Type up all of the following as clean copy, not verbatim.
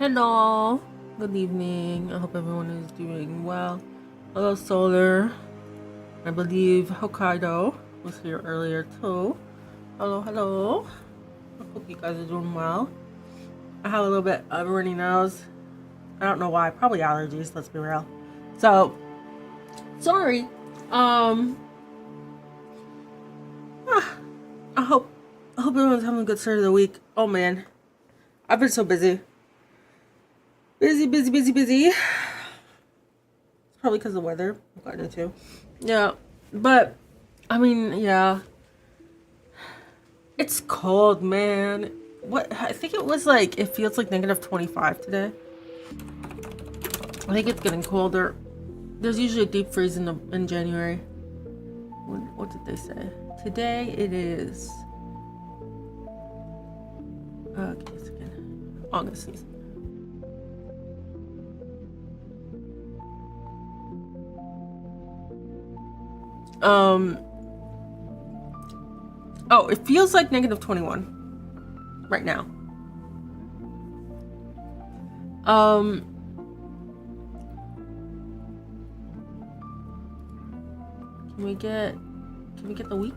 Hello, good evening. I hope everyone is doing well. Hello, Solar. I believe Hokkaido was here earlier too. Hello, hello. I hope you guys are doing well. I have a little bit of a runny nose. I don't know why. Probably allergies. Let's be real. So, sorry. I hope everyone's having a good start of the week. Oh man, I've been so busy. Busy. It's probably because of the weather I've gotten into. Yeah, but I mean, yeah, it's cold, man. What I think it was like, it feels like -25 today. I think it's getting colder. There's usually a deep freeze in January. What did they say? Today it is. Okay, it's again August season. Oh, it feels like -21 right now. Can we get the week?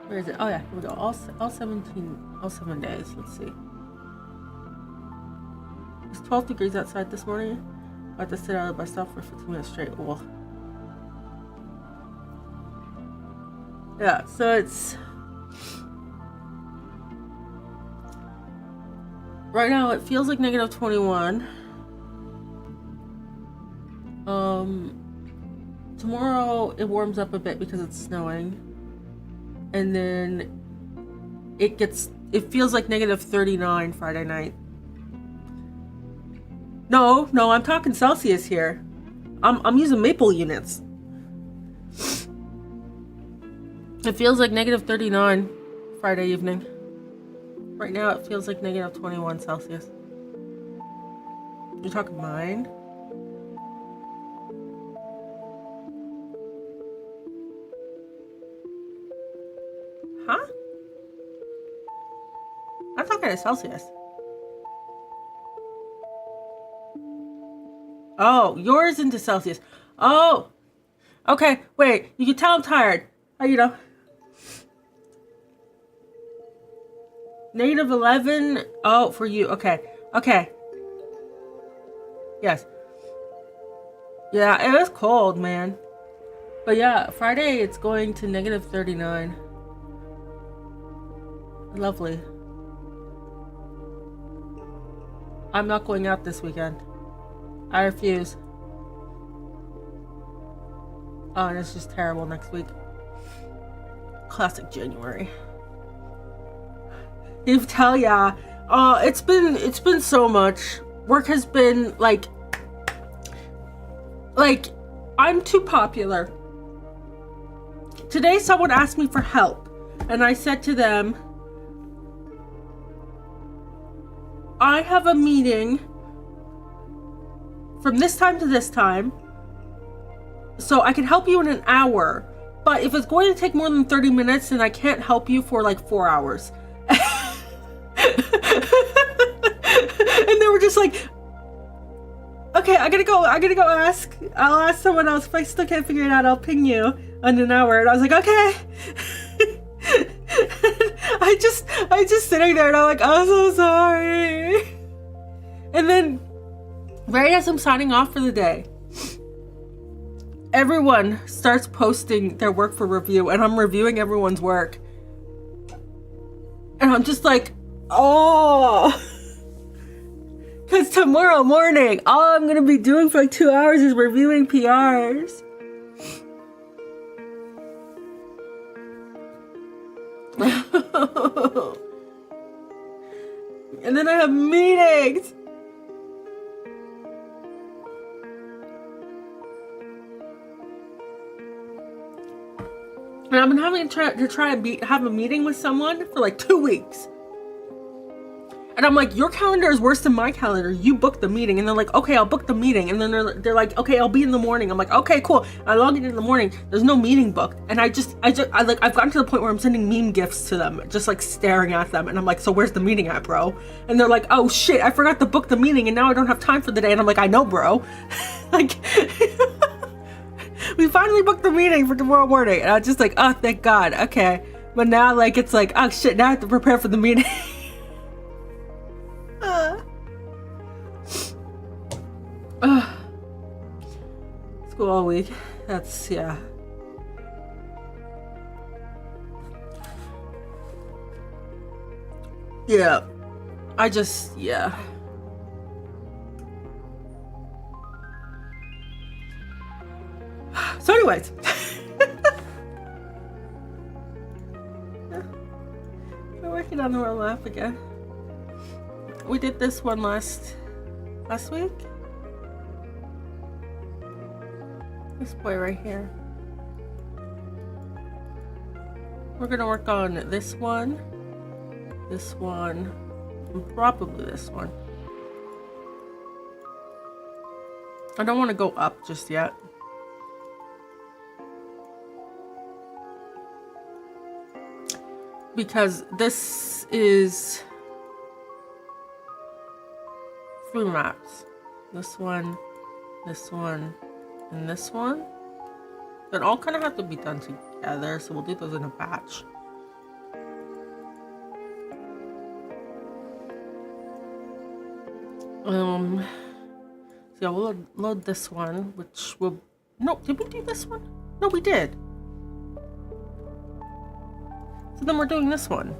Where is it? Oh yeah, here we go. All 7 days. Let's see. It's 12 degrees outside this morning. I had to sit out of the bus stop for 15 minutes straight. Well, yeah, so it's right now it feels like -21. Tomorrow it warms up a bit because it's snowing. And then it feels like -39 Friday night. No, I'm talking Celsius here. I'm using maple units. It feels like -39 Friday evening. Right now it feels like -21 Celsius. You're talking mine? Huh? I'm talking to Celsius. Oh, yours into Celsius. Oh, okay. Wait, you can tell I'm tired. You know. -11. Oh, for you. Okay. Yes. Yeah, it was cold, man. But yeah, Friday it's going to -39. Lovely. I'm not going out this weekend. I refuse. Oh, and it's just terrible next week. Classic January. You tell ya. It's been so much. Work has been like I'm too popular. Today someone asked me for help, and I said to them, I have a meeting from this time to this time, so I can help you in an hour, but if it's going to take more than 30 minutes, then I can't help you for like 4 hours. And they were just like, okay, I gotta go ask. I'll ask someone else. If I still can't figure it out, I'll ping you in an hour. And I was like, okay. I just sitting there and I'm like, I'm so sorry. And then right as I'm signing off for the day, everyone starts posting their work for review, and I'm reviewing everyone's work. And I'm just like, oh. Because tomorrow morning, all I'm going to be doing for like 2 hours is reviewing PRs. And then I have meetings. And I've been having to try and have a meeting with someone for like 2 weeks. And I'm like, your calendar is worse than my calendar. You booked the meeting. And they're like, okay, I'll book the meeting. And then they're like, okay, I'll be in the morning. I'm like, okay, cool. I log in the morning. There's no meeting booked. And I've gotten to the point where I'm sending meme gifts to them, just like staring at them. And I'm like, so where's the meeting at, bro? And they're like, oh shit, I forgot to book the meeting. And now I don't have time for the day. And I'm like, I know, bro. Like, we finally booked the meeting for tomorrow morning. And I was just like, oh, thank God. Okay. But now, like, it's like, oh shit, now I have to prepare for the meeting. School all week. That's, yeah. Yeah. Yeah. So anyways. We're working on the world map again. We did this one last week. This boy right here. We're gonna work on this one, and probably this one. I don't want to go up just yet. Because this is 3 maps. This one, and this one. That all kind of have to be done together, so we'll do those in a batch. So yeah, we'll load this one, which will... No, did we do this one? No, we did. So then we're doing this one.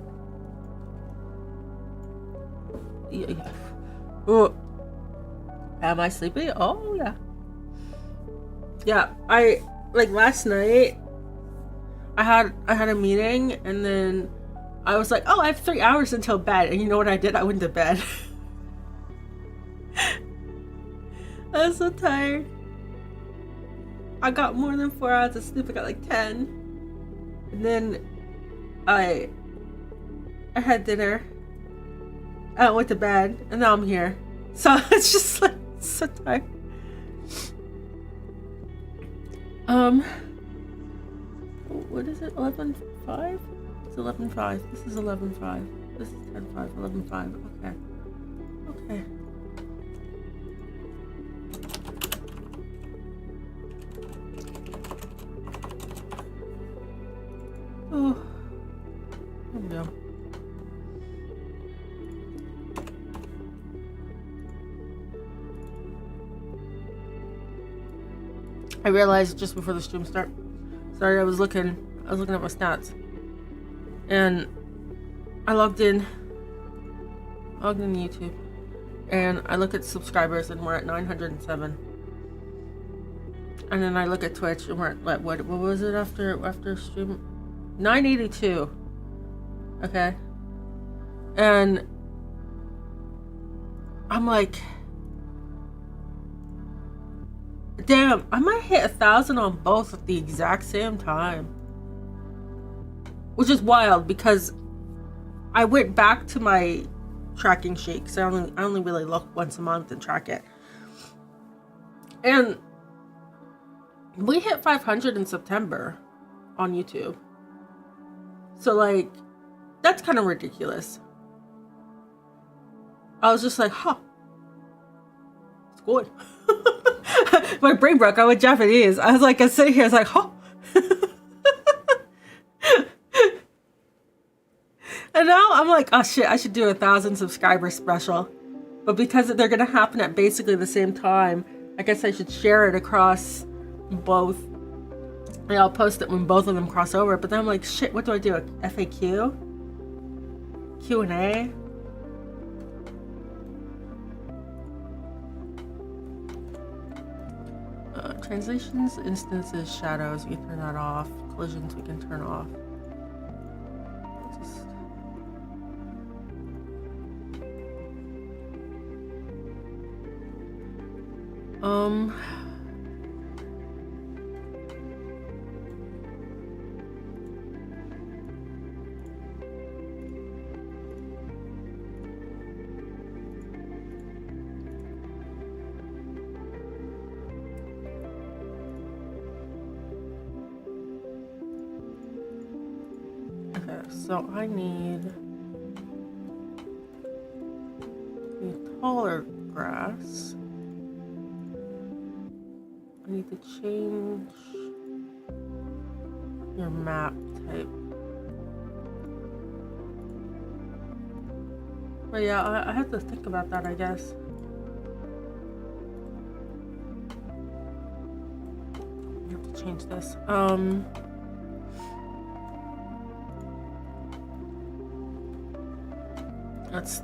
Yeah. Oh. Am I sleepy? Oh, yeah. Yeah, like last night, I had a meeting, and then I was like, oh, I have 3 hours until bed. And you know what I did? I went to bed. I was so tired. I got more than 4 hours of sleep. I got like 10. And then I had dinner. I went to bed, and now I'm here. So it's just like so tired. What is it? 11:05? It's 11:05. This is 11:05. This is 10:05. 11:05. Okay. Okay. Oh. There we go. I realized just before the stream started, I was looking at my stats, and I logged in YouTube, and I look at subscribers, and we're at 907. And then I look at Twitch, and we're at what was it after stream? 982. Okay. And I'm like, damn, I might hit 1,000 on both at the exact same time. Which is wild, because I went back to my tracking sheet, because I only really look once a month and track it. And we hit 500 in September on YouTube. So, like, that's kind of ridiculous. I was just like, huh. It's good. My brain broke. I went Japanese. I was like, I sit here, I was like, huh. And now I'm like, oh shit, I should do 1,000 subscriber special. But because they're gonna happen at basically the same time, I guess I should share it across both. And I'll post it when both of them cross over. But then I'm like, shit, what do I do? FAQ? Q&A? Translations, instances, shadows, we can turn that off. Collisions, we can turn off. Just... so I need a taller grass. I need to change your map type. But yeah, I have to think about that, I guess. I have to change this.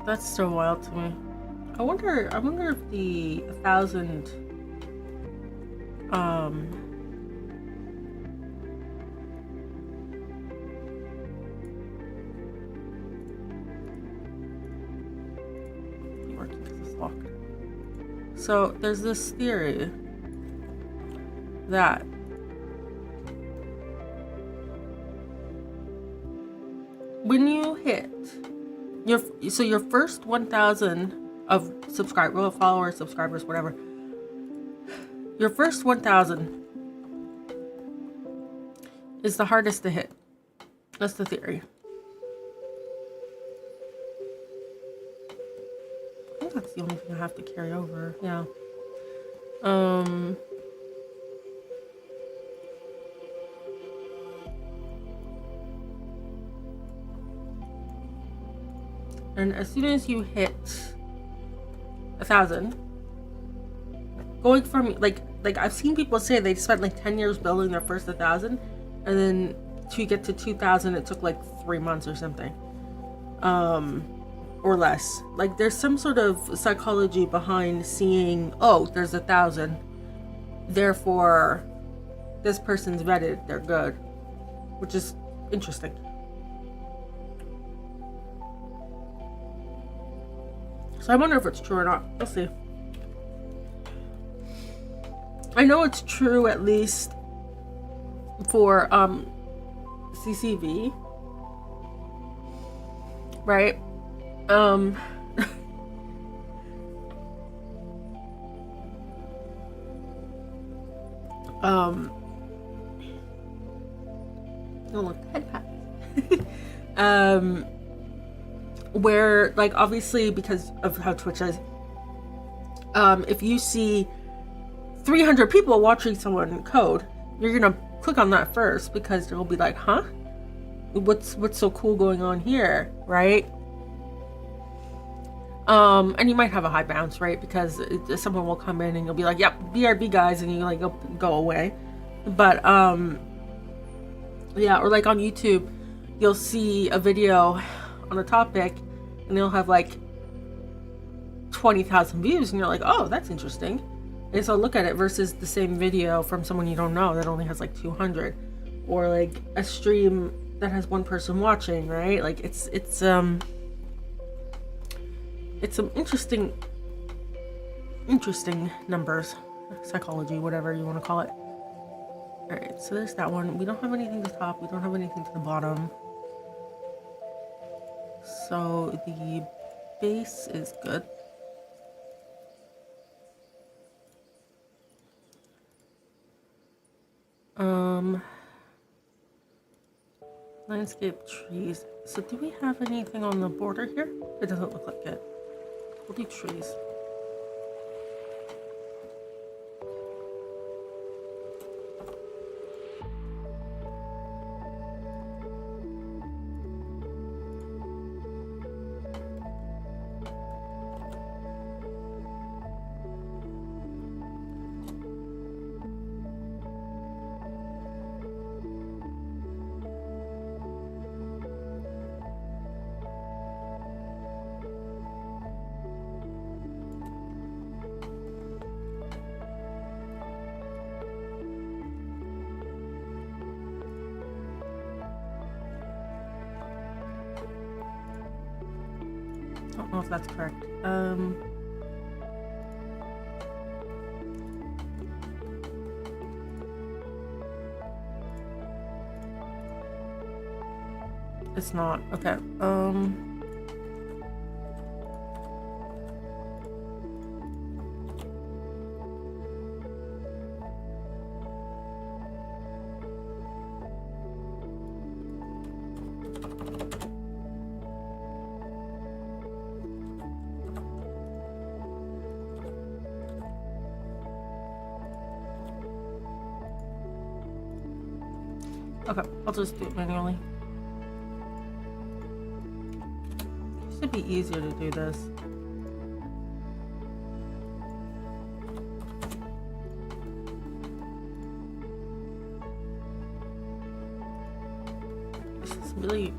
That's so wild to me. I wonder if the 1,000 so there's this theory that when you hit your first 1,000 of subscribers, followers, subscribers, whatever, your first 1,000 is the hardest to hit. That's the theory. I think that's the only thing I have to carry over. Yeah. And as soon as you hit 1,000, going from like I've seen people say they spent like 10 years building their first 1,000, and then to get to 2,000 it took like 3 months or something, or less. Like there's some sort of psychology behind seeing, oh, there's 1,000, therefore this person's vetted, they're good, which is interesting. So I wonder if it's true or not. We'll see. I know it's true at least for CCV, right? Oh, look, head pat. Where, like, obviously because of how Twitch is, if you see 300 people watching someone code, you're gonna click on that first because they'll be like, huh? What's so cool going on here, right? And you might have a high bounce, right? Because someone will come in and you'll be like, yep, BRB guys, and you like go away. But yeah, or like on YouTube, you'll see a video on a topic and they'll have like 20,000 views and you're like, oh, that's interesting. And so look at it versus the same video from someone you don't know that only has like 200, or like a stream that has one person watching, right? Like it's some interesting numbers, psychology, whatever you want to call it. All right, so there's that one. We don't have anything to the top, we don't have anything to the bottom. So the base is good. Landscape trees. So do we have anything on the border here? It doesn't look like it. We'll do trees. I don't know if that's correct. It's not. Okay. Okay, I'll just do it manually. Should be easier to do this. This is really...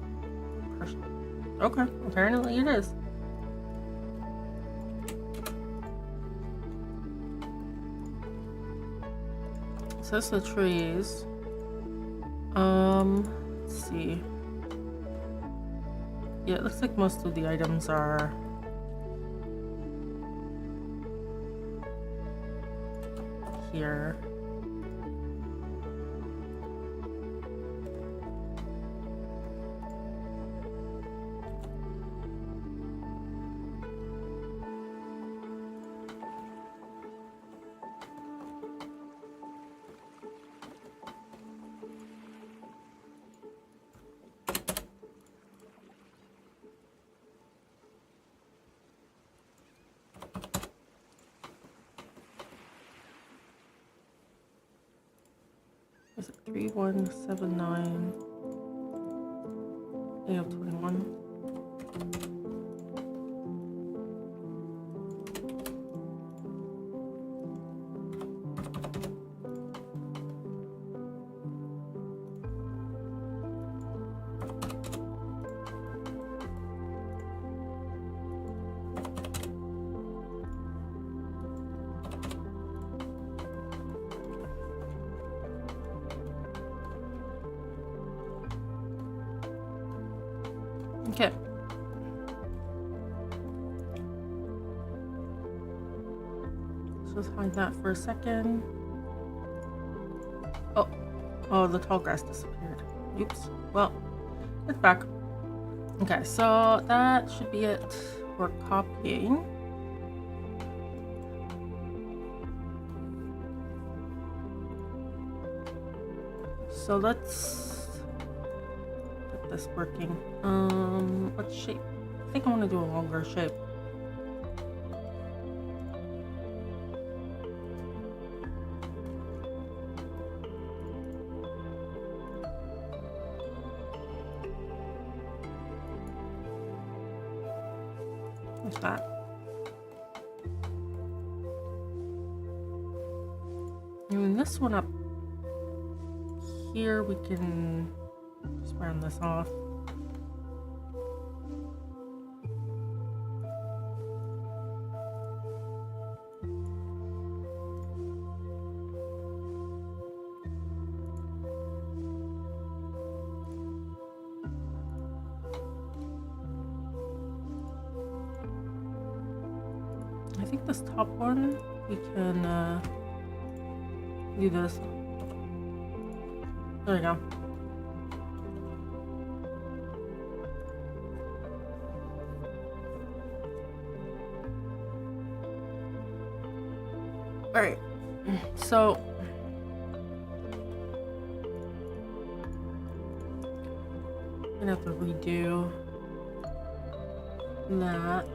Okay, apparently it is. So that's the trees. Let's see. Yeah, it looks like most of the items are here. Is it 3179? 8 of 21. Okay. Let's just hide that for a second. Oh, the tall grass disappeared. Oops. Well, it's back. Okay, so that should be it for copying. So let's get this working. What shape? I think I want to do a longer shape. Like that. And this one up here, we can just round this off. I think this top one, we can do this. There we go. Alright, so I'm gonna have to redo that.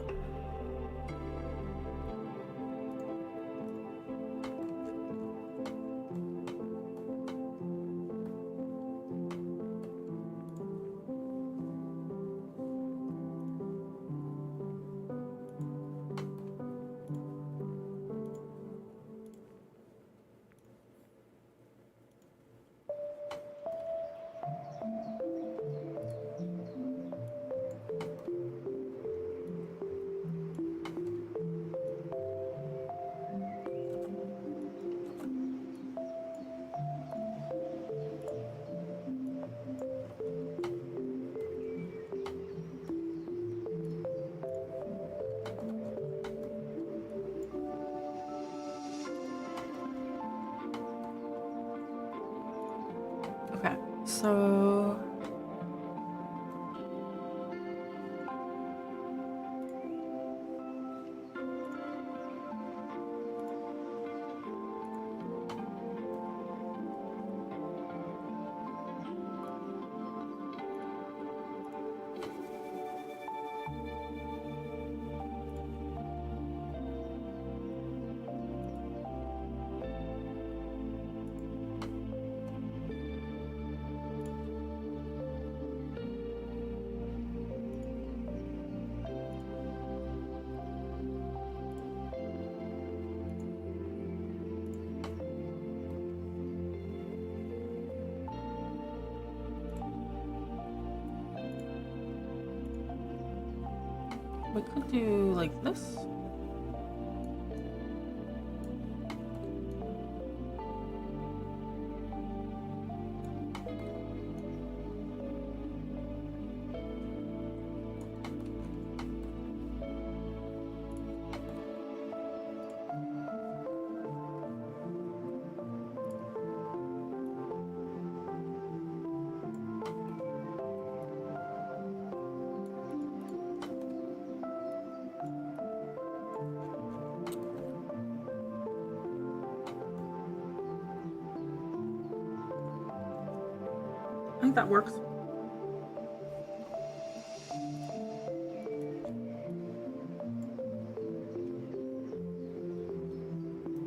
Okay, so We could do like this. I think that works.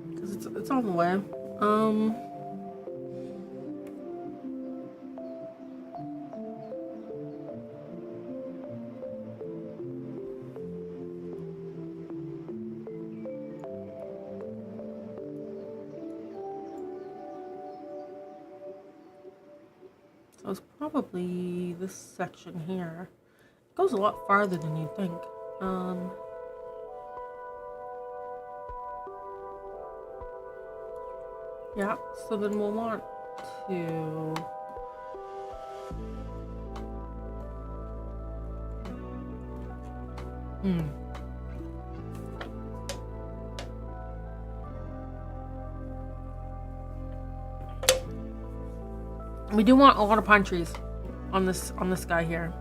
Because it's on the way. So it's probably this section here. It goes a lot farther than you think. Yeah, so then we'll want to we do want a lot of pine trees on this guy here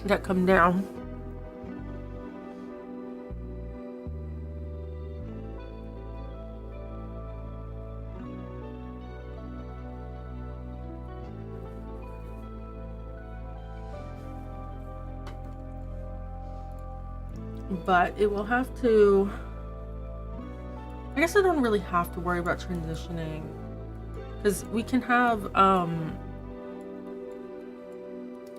that come down. But it will have to, I guess I don't really have to worry about transitioning, because we can have,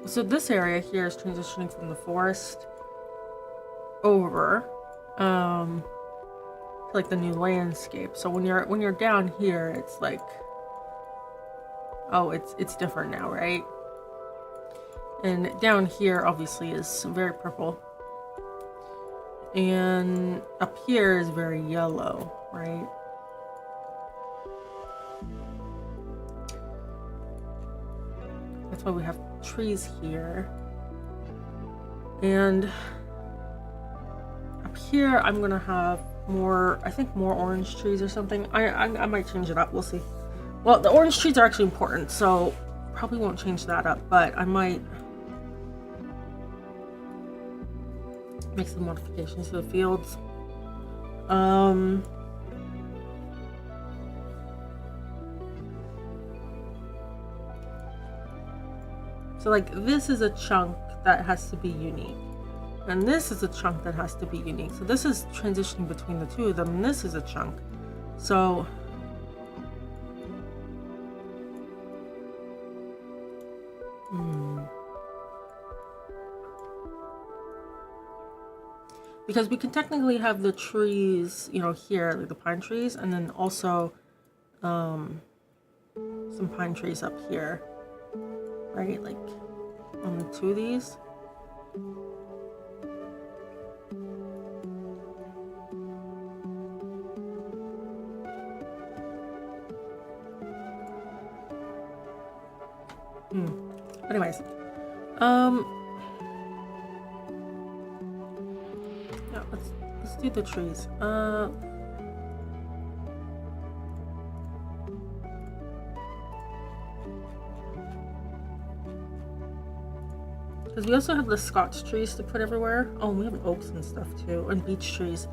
so this area here is transitioning from the forest over, to like the new landscape. So when you're down here, it's like, oh, it's different now, right? And down here obviously is very purple. And up here is very yellow, right? That's why we have trees here. And up here, I'm gonna have more, I think more orange trees or something. I might change it up, we'll see. Well, the orange trees are actually important, so probably won't change that up, but I might make some modifications to the fields. So like this is a chunk that has to be unique, and this is a chunk that has to be unique. So this is transitioning between the two of them, and this is a chunk. So because we can technically have the trees, you know, here, like the pine trees, and then also some pine trees up here, right? Like on two of these. Anyways, yeah, let's do the trees. Because we also have the Scotch trees to put everywhere. Oh, we have oaks and stuff too, and beech trees.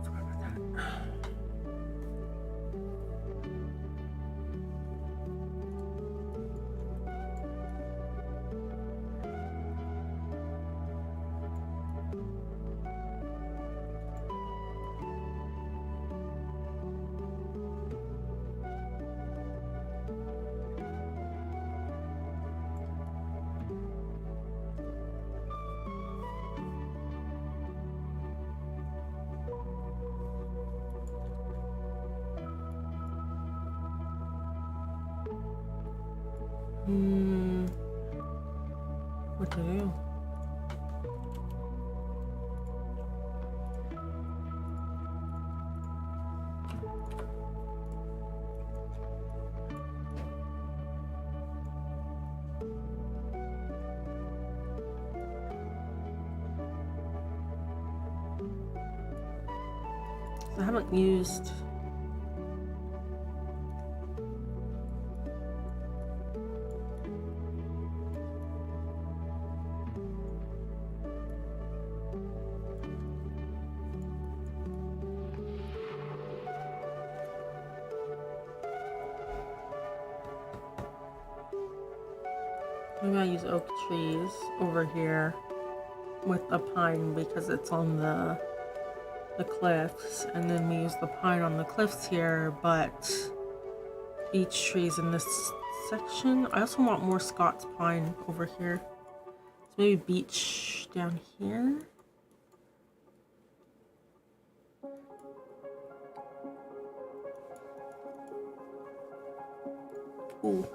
Forgot about that. What to do? I haven't used maybe I use oak trees over here with the pine because it's on the cliffs, and then we use the pine on the cliffs here, but beech trees in this section. I also want more Scots pine over here, so maybe beech down here. Ooh.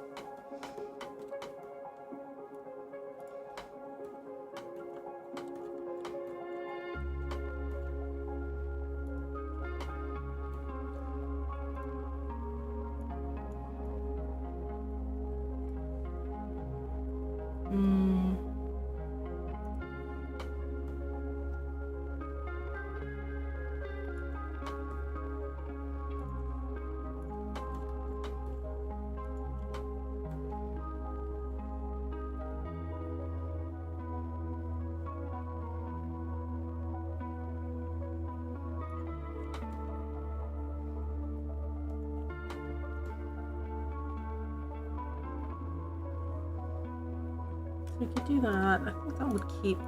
We could do that. I think that would keep.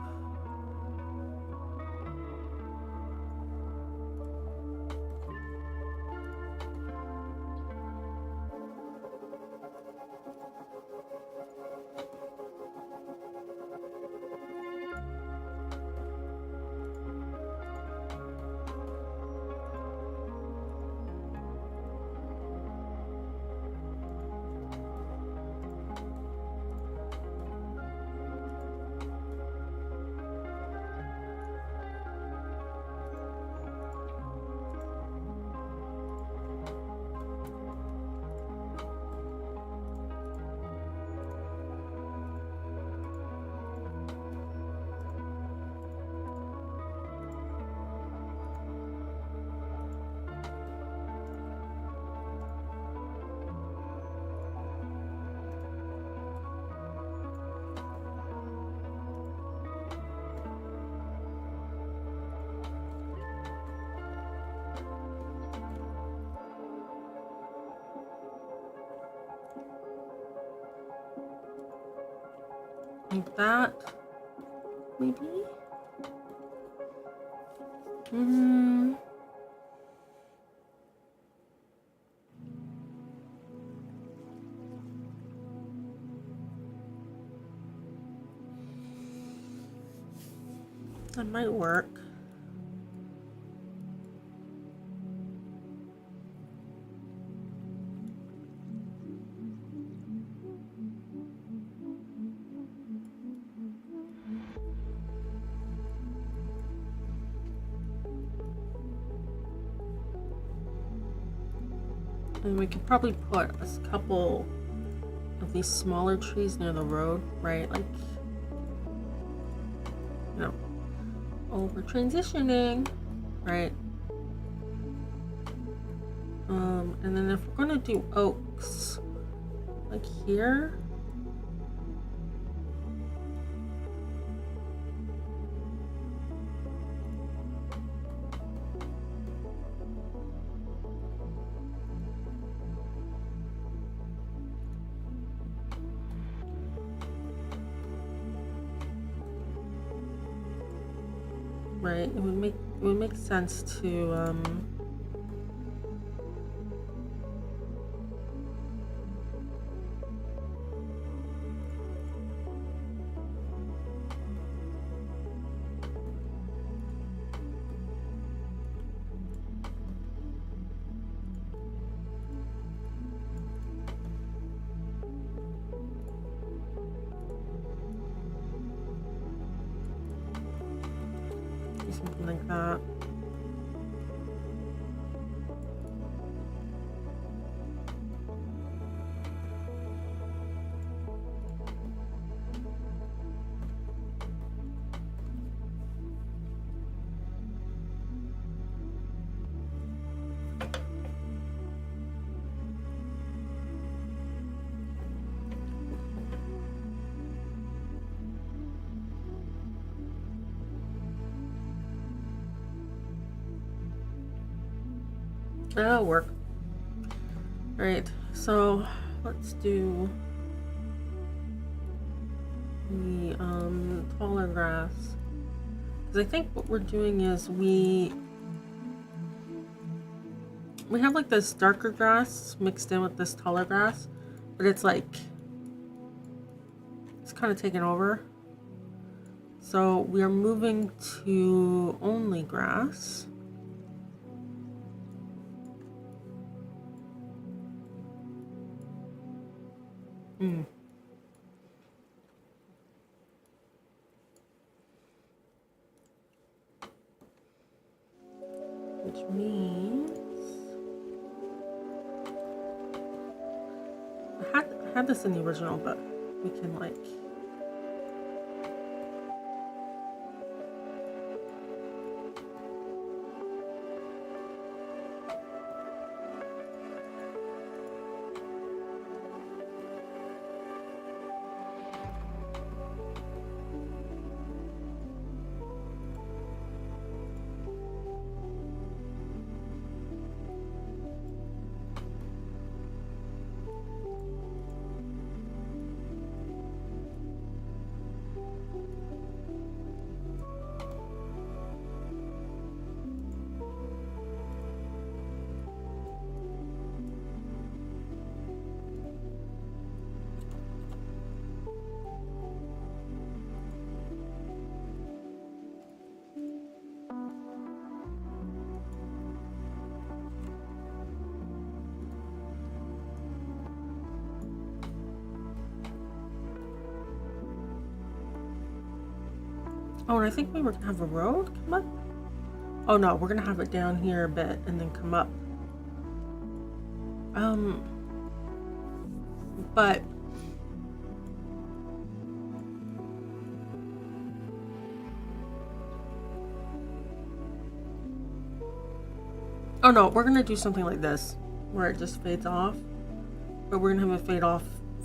Like that, maybe? That might work. And we could probably put a couple of these smaller trees near the road, right? Like, you know, oh, we're transitioning, right? And then if we're gonna do oaks, like here. Right, it would make sense to do something like that. That'll work. Alright, so let's do the taller grass. Because I think what we're doing is we have like this darker grass mixed in with this taller grass, but it's like it's kind of taken over. So we are moving to only grass. Which means I had this in the original, but we can like oh, and I think we were gonna have a road come up. Oh no, we're gonna have it down here a bit and then come up. But oh no, we're gonna do something like this where it just fades off, but we're gonna have it fade off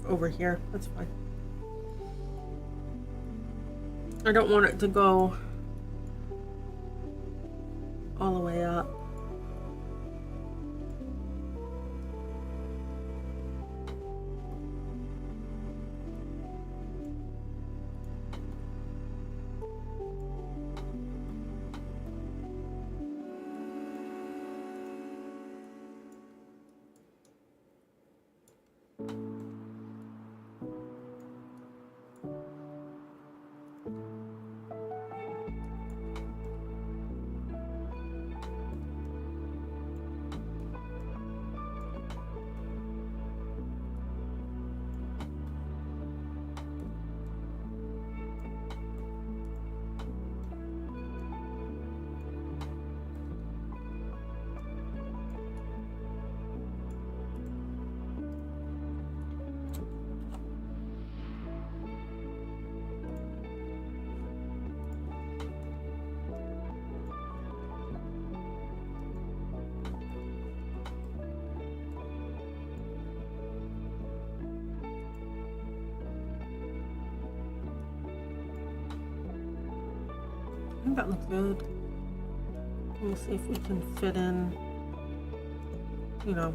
over here. That's fine. I don't want it to go all the way up. I think that looks good. We'll see if we can fit in, you know,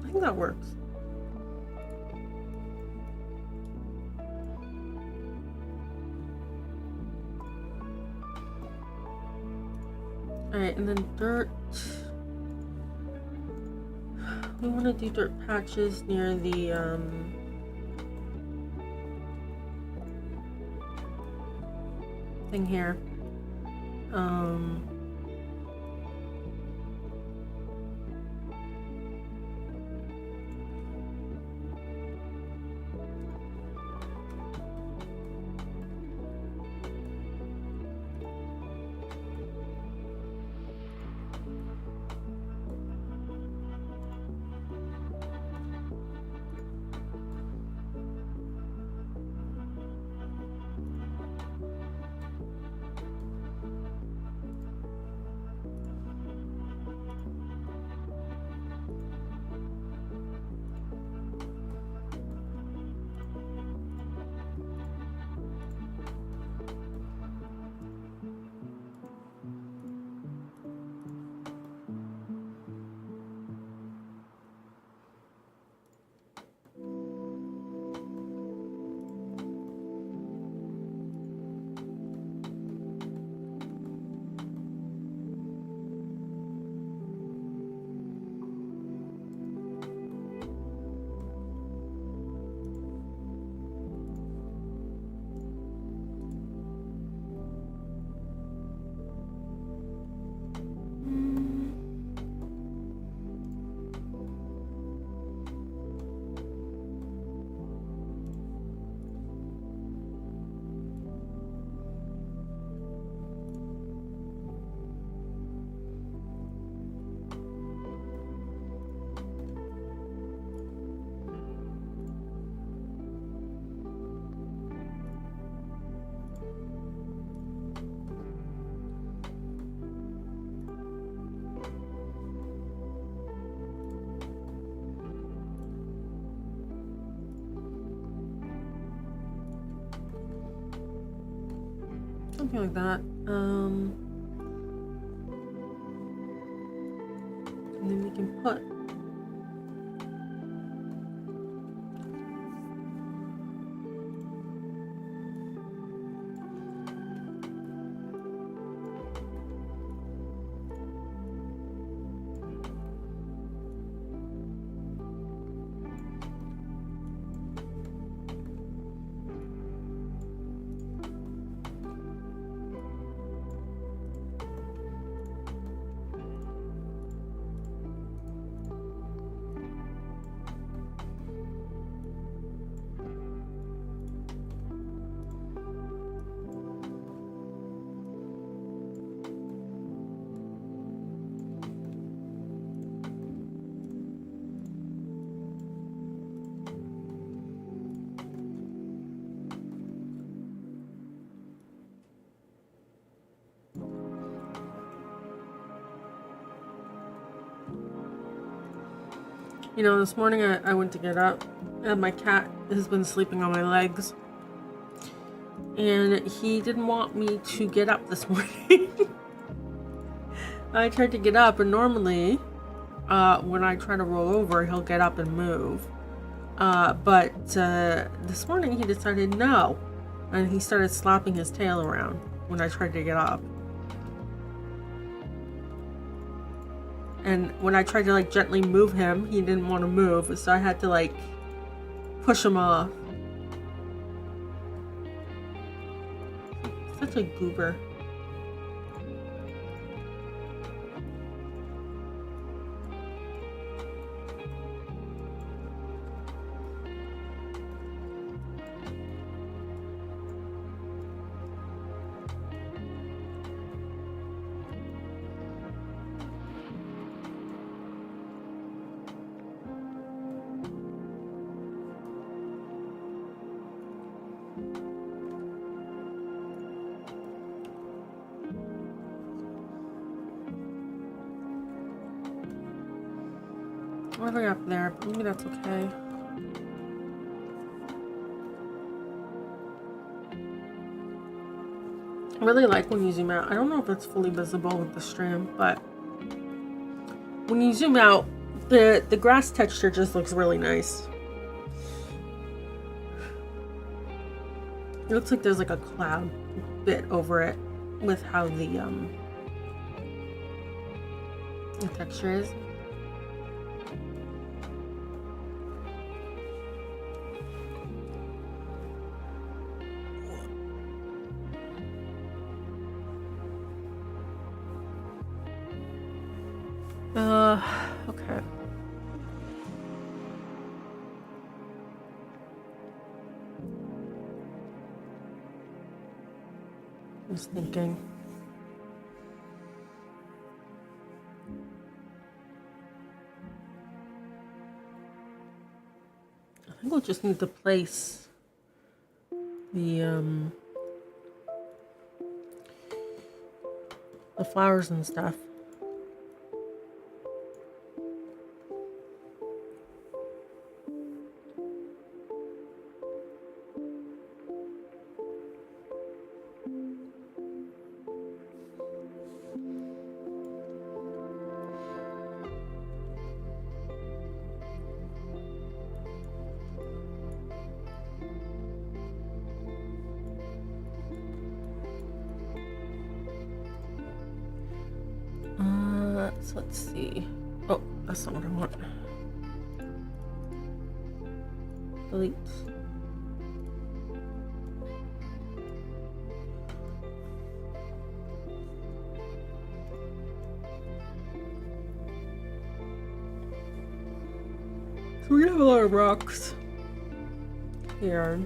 I think that works. Alright, and then dirt. We want to do dirt patches near the thing here. Something like that. And then we can put you know, this morning I went to get up and my cat has been sleeping on my legs. And he didn't want me to get up this morning. I tried to get up, and normally when I try to roll over, he'll get up and move. But this morning he decided no. And he started slapping his tail around when I tried to get up. And when I tried to like gently move him, he didn't want to move, so I had to like push him off. Such a goober. What have I got there? Maybe that's okay. I really like when you zoom out. I don't know if it's fully visible with the stream, but when you zoom out, the grass texture just looks really nice. It looks like there's like a cloud bit over it with how the texture is. Okay. I was thinking. I think we'll just need to place the flowers and stuff. So let's see. Oh, that's not what I want. Delete. So we have a lot of rocks here.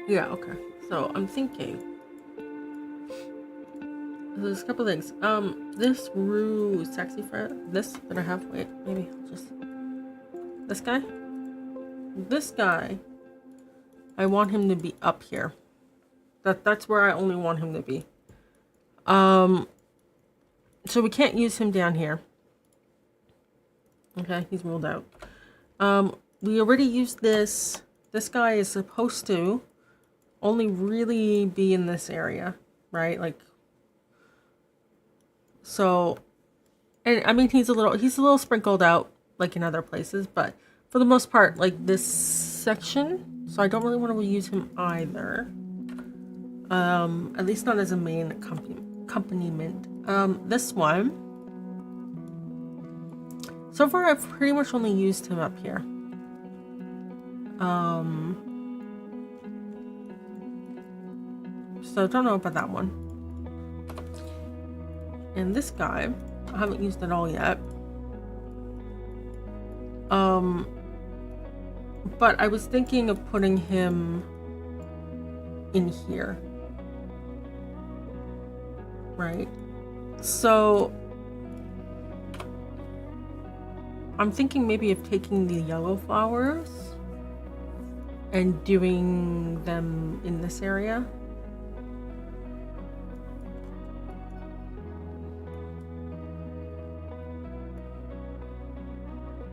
Yeah, okay. So I'm thinking there's a couple things. This Rue Sexy Friend, this that I have, wait, maybe I'll just this guy? This guy, I want him to be up here. That's where I only want him to be. So we can't use him down here. Okay, he's ruled out. We already used this. This guy is supposed to only really be in this area, right? Like, so, and I mean, he's a little sprinkled out like in other places, but for the most part, like this section, so I don't really want to use him either. At least not as a main accompaniment. This one, so far I've pretty much only used him up here. So don't know about that one. And this guy, I haven't used at all yet. But I was thinking of putting him in here. Right? So I'm thinking maybe of taking the yellow flowers and doing them in this area.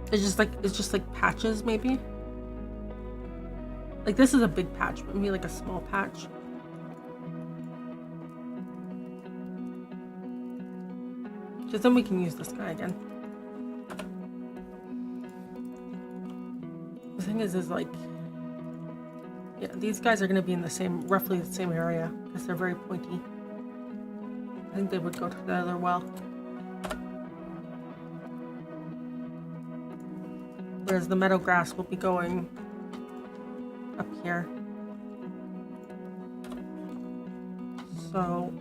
It's just like patches, maybe. Like this is a big patch, but maybe like a small patch. Because then we can use this guy again. The thing is like, yeah, these guys are gonna be in the same, roughly the same area because they're very pointy. I think they would go together well. whereas the meadow grass will be going up here. So,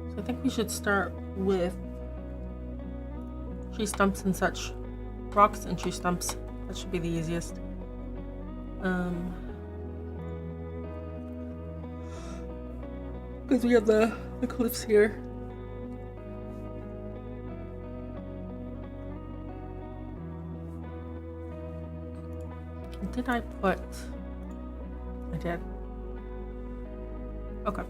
So I think we should start with tree stumps and such. Rocks and tree stumps. That should be the easiest. Because we have the cliffs here. Did I put? I did. Okay.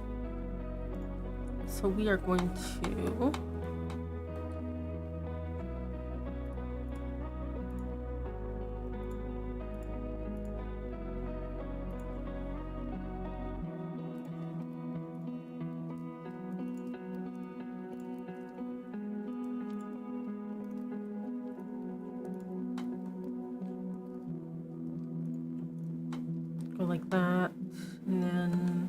So we are going to go like that, and then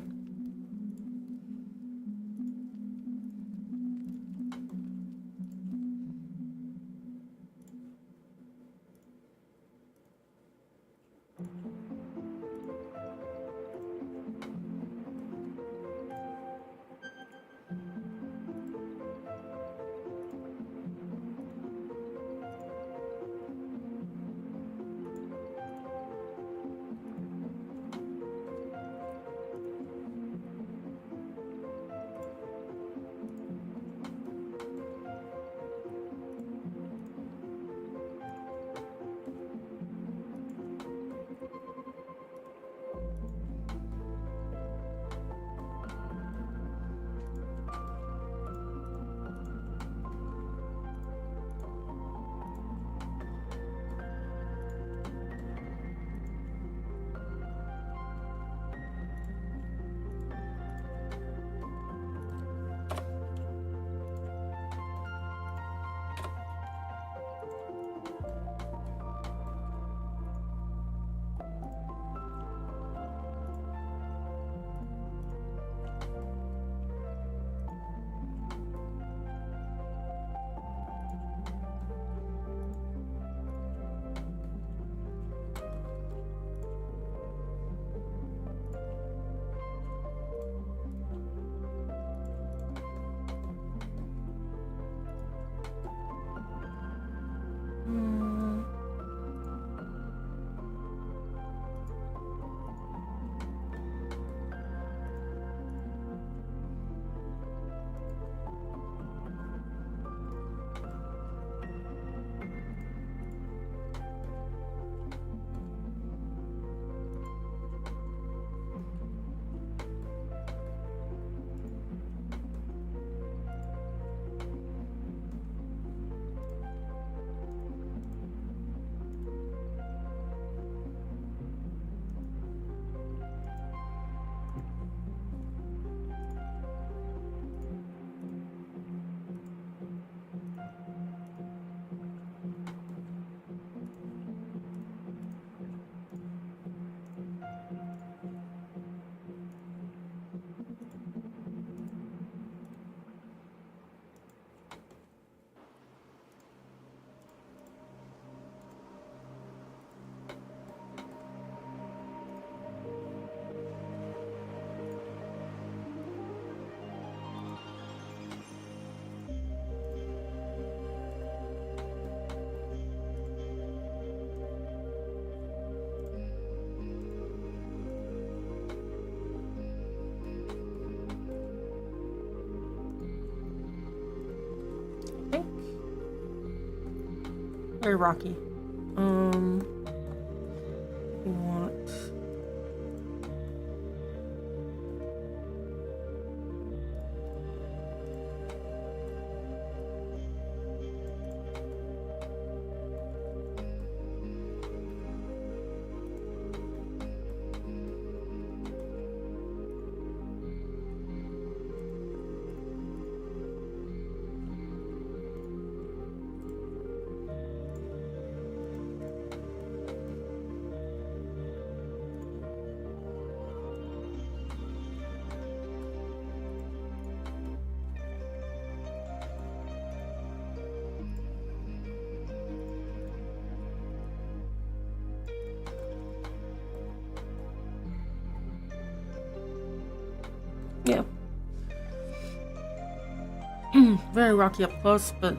very rocky. We want Yeah. Very rocky up close, but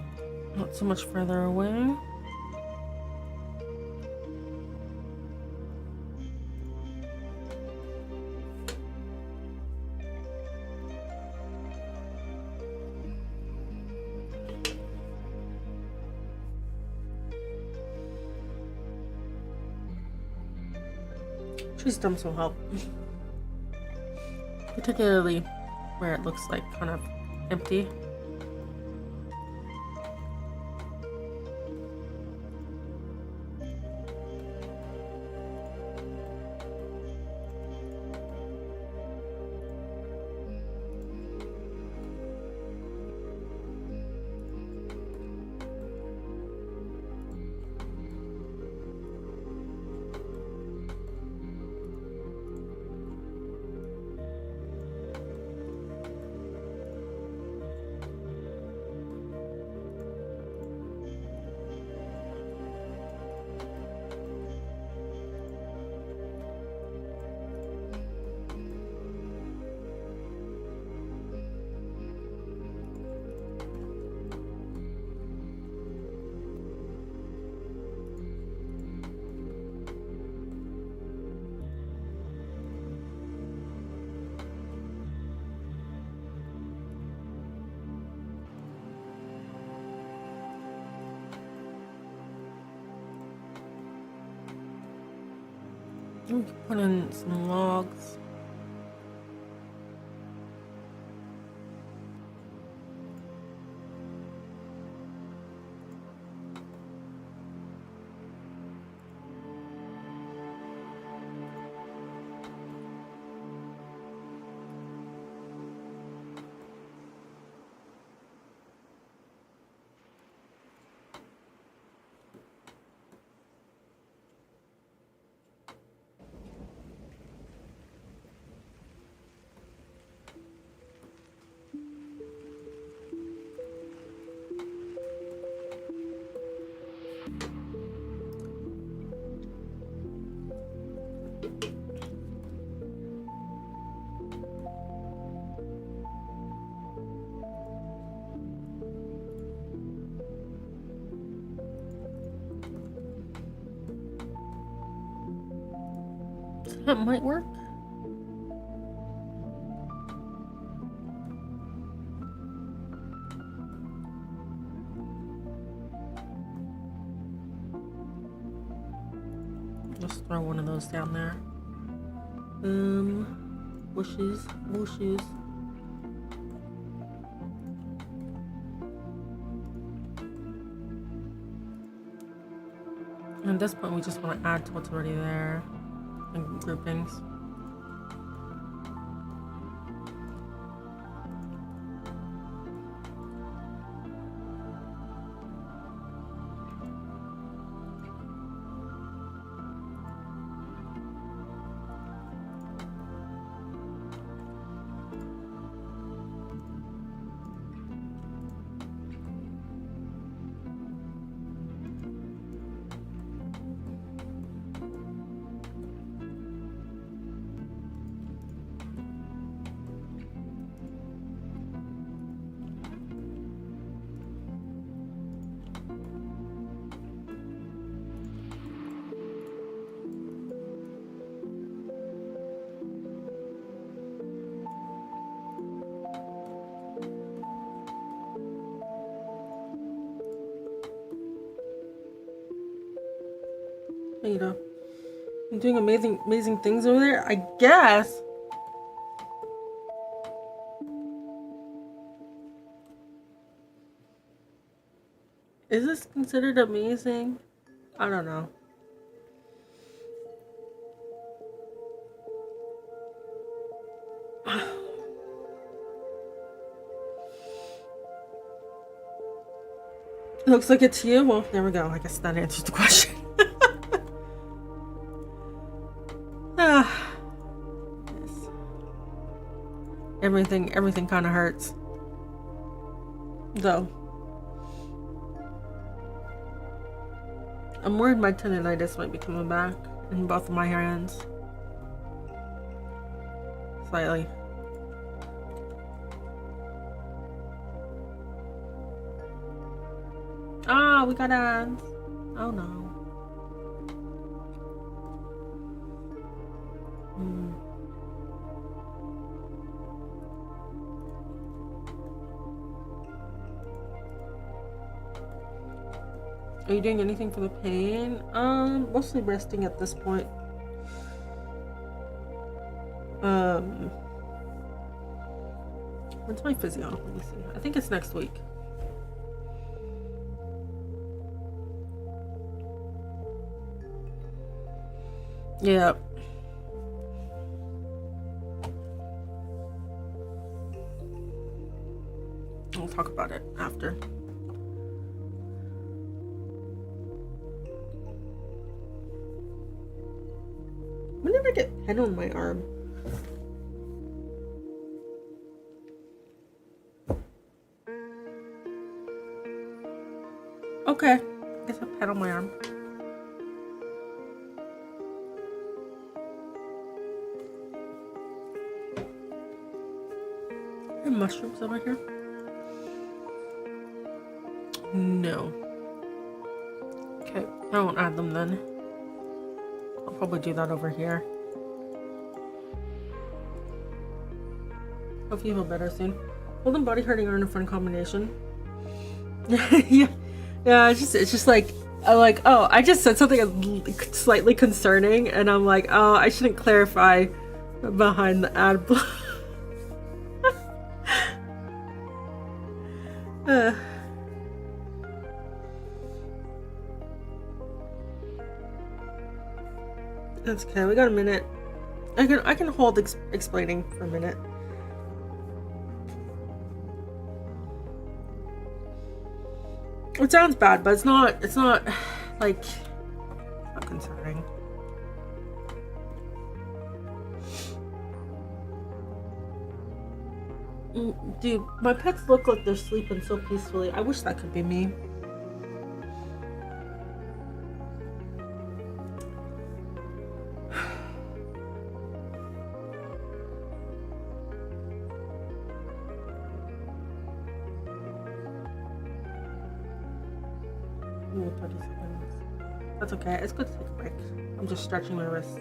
not so much further away. Tree stumps will help. Particularly where it looks like kind of empty. We can put in some logs. That might work. Just throw one of those down there. Bushes. And at this point, we just want to add to what's already there in groupings. You know, I'm doing amazing things over there, I guess. Is this considered amazing? I don't know. Looks like it's you. Well, there we go. I guess that answers the question. Yes. Everything kind of hurts, though. I'm worried my tendonitis might be coming back in both of my hands. Slightly. no, we got ads. Oh no. Are you doing anything for the pain? Mostly resting at this point. When's my physio? Let me see. I think it's next week. Yeah. We'll talk about it after. When did I get pen on my arm? Okay, I guess a pen on my arm. Are mushrooms over here? No. Okay, I won't add them then. I'll probably do that over here. Hope you feel better soon. Cold and body hurting are in a fun combination. Yeah. Yeah, it's just like, I'm like, oh, I just said something slightly concerning, and I'm like, oh, I shouldn't clarify behind the ad block. That's okay. We got a minute. I can hold explaining for a minute. It sounds bad, but it's not like, not concerning. Dude, my pets look like they're sleeping so peacefully. I wish that could be me. Ooh, 30 seconds. That's okay. It's good to take a break. I'm just stretching my wrists.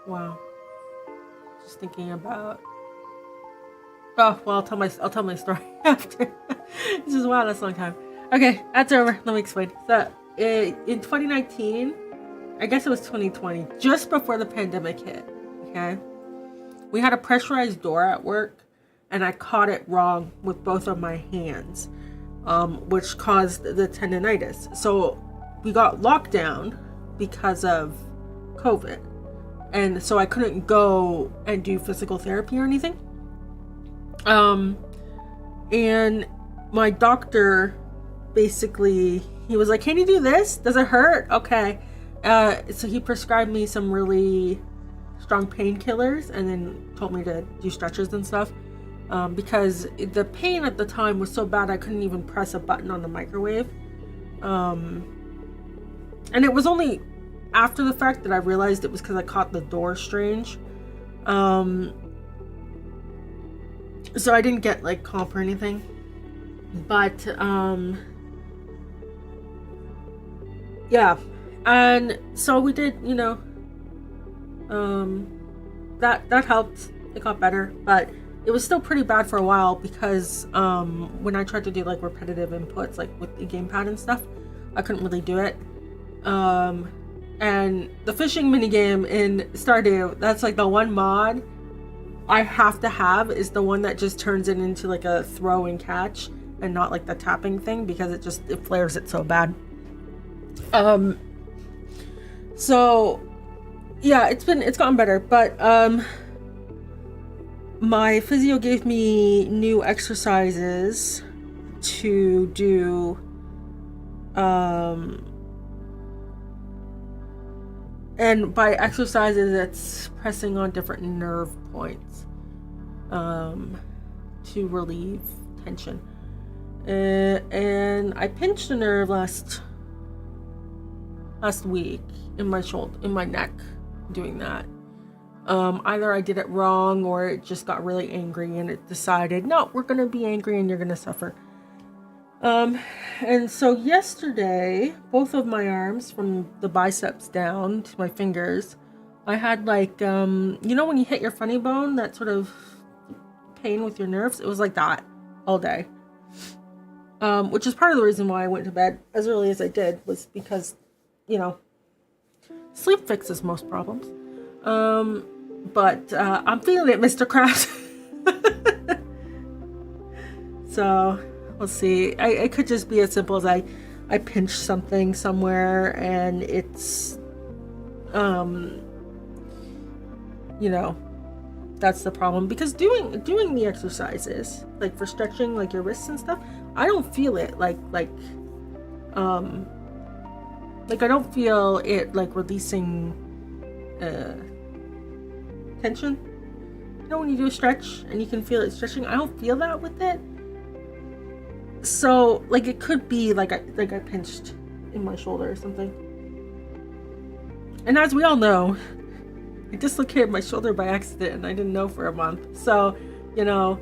Wow. Just thinking about. Oh well, I'll tell my story after. This is wow, that's a long time. Okay, that's over. Let me explain. So in 2019, I guess it was 2020, just before the pandemic hit. Okay, we had a pressurized door at work, and I caught it wrong with both of my hands, which caused the tendonitis. So we got locked down because of COVID. And so I couldn't go and do physical therapy or anything. And my doctor basically, he was like, can you do this? Does it hurt? Okay. So he prescribed me some really strong painkillers and then told me to do stretches and stuff. Because the pain at the time was so bad I couldn't even press a button on the microwave. And it was only after the fact that I realized it was because I caught the door strange. So I didn't get like comp or anything. But yeah. And so we did, you know, that helped. It got better, but it was still pretty bad for a while because when I tried to do like repetitive inputs like with the gamepad and stuff, I couldn't really do it. And the fishing minigame in Stardew, that's like the one mod I have to have is the one that just turns it into like a throw and catch and not like the tapping thing because it flares it so bad. So yeah, it's gotten better, but my physio gave me new exercises to do. And by exercises, it's pressing on different nerve points to relieve tension. and I pinched a nerve last week in my shoulder, in my neck, doing that. Either I did it wrong or it just got really angry and it decided, no, we're gonna be angry and you're gonna suffer. And so yesterday, both of my arms from the biceps down to my fingers, I had like, you know when you hit your funny bone, that sort of pain with your nerves? It was like that all day. Which is part of the reason why I went to bed as early as I did, was because, you know, sleep fixes most problems. But I'm feeling it, Mr. Kraft. So we'll see. It could just be as simple as I pinched something somewhere and it's, you know, that's the problem. Because doing the exercises, like for stretching, like your wrists and stuff, I don't feel it like I don't feel it like releasing tension. You know when you do a stretch and you can feel it stretching? I don't feel that with it. So like it could be like I pinched in my shoulder or something. And as we all know, I dislocated my shoulder by accident and I didn't know for a month. So, you know,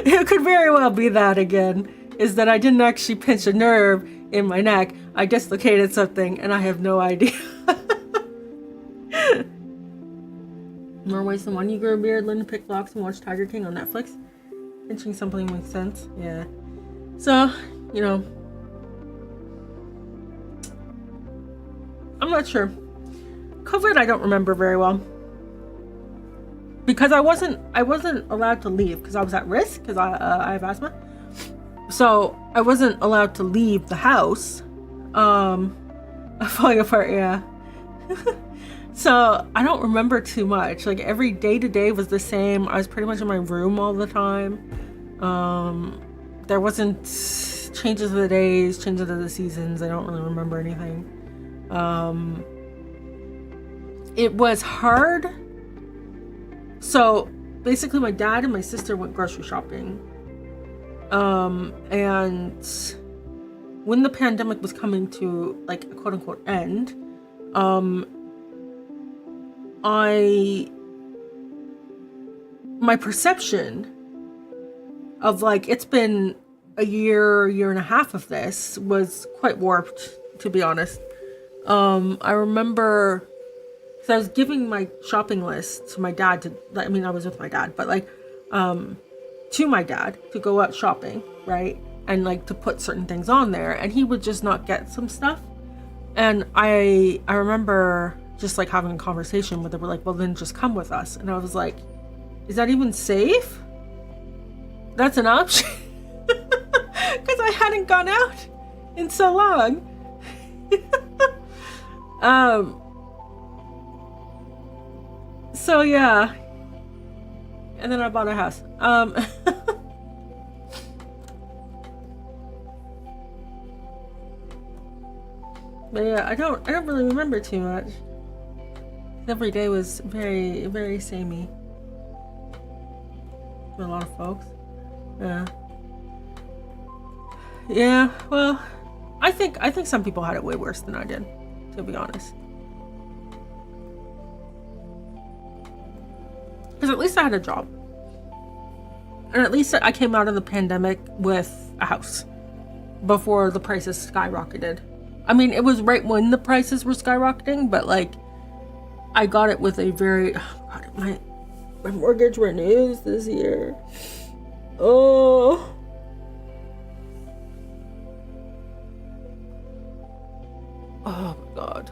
it could very well be that again, is that I didn't actually pinch a nerve in my neck. I dislocated something and I have no idea. More ways than one. You grow a beard, learn to pick locks, and watch Tiger King on Netflix. Pinching something makes sense. Yeah. So, you know, I'm not sure. COVID, I don't remember very well. Because I wasn't allowed to leave because I was at risk because I have asthma. So I wasn't allowed to leave the house. I'm falling apart, yeah. So I don't remember too much. Like every day to day was the same. I was pretty much in my room all the time. There wasn't changes of the days, changes of the seasons. I don't really remember anything. It was hard. So basically my dad and my sister went grocery shopping. And when the pandemic was coming to like a quote unquote end, my perception of like, it's been a year and a half of this was quite warped, to be honest. I remember, so I was giving my shopping list to my dad I was with my dad, but like, to my dad to go out shopping, right? And like to put certain things on there, and he would just not get some stuff. And I remember just like having a conversation with them. We're like, well then just come with us. And I was like, is that even safe? That's an option? Because I hadn't gone out in so long. So yeah. And then I bought a house. But yeah, I don't really remember too much. Every day was very, very samey for a lot of folks. Yeah. Yeah, well, I think some people had it way worse than I did, to be honest. Because at least I had a job. And at least I came out of the pandemic with a house before the prices skyrocketed. I mean, it was right when the prices were skyrocketing, but like, I got it with a very, oh God, my mortgage renews this year. Oh. Oh my God.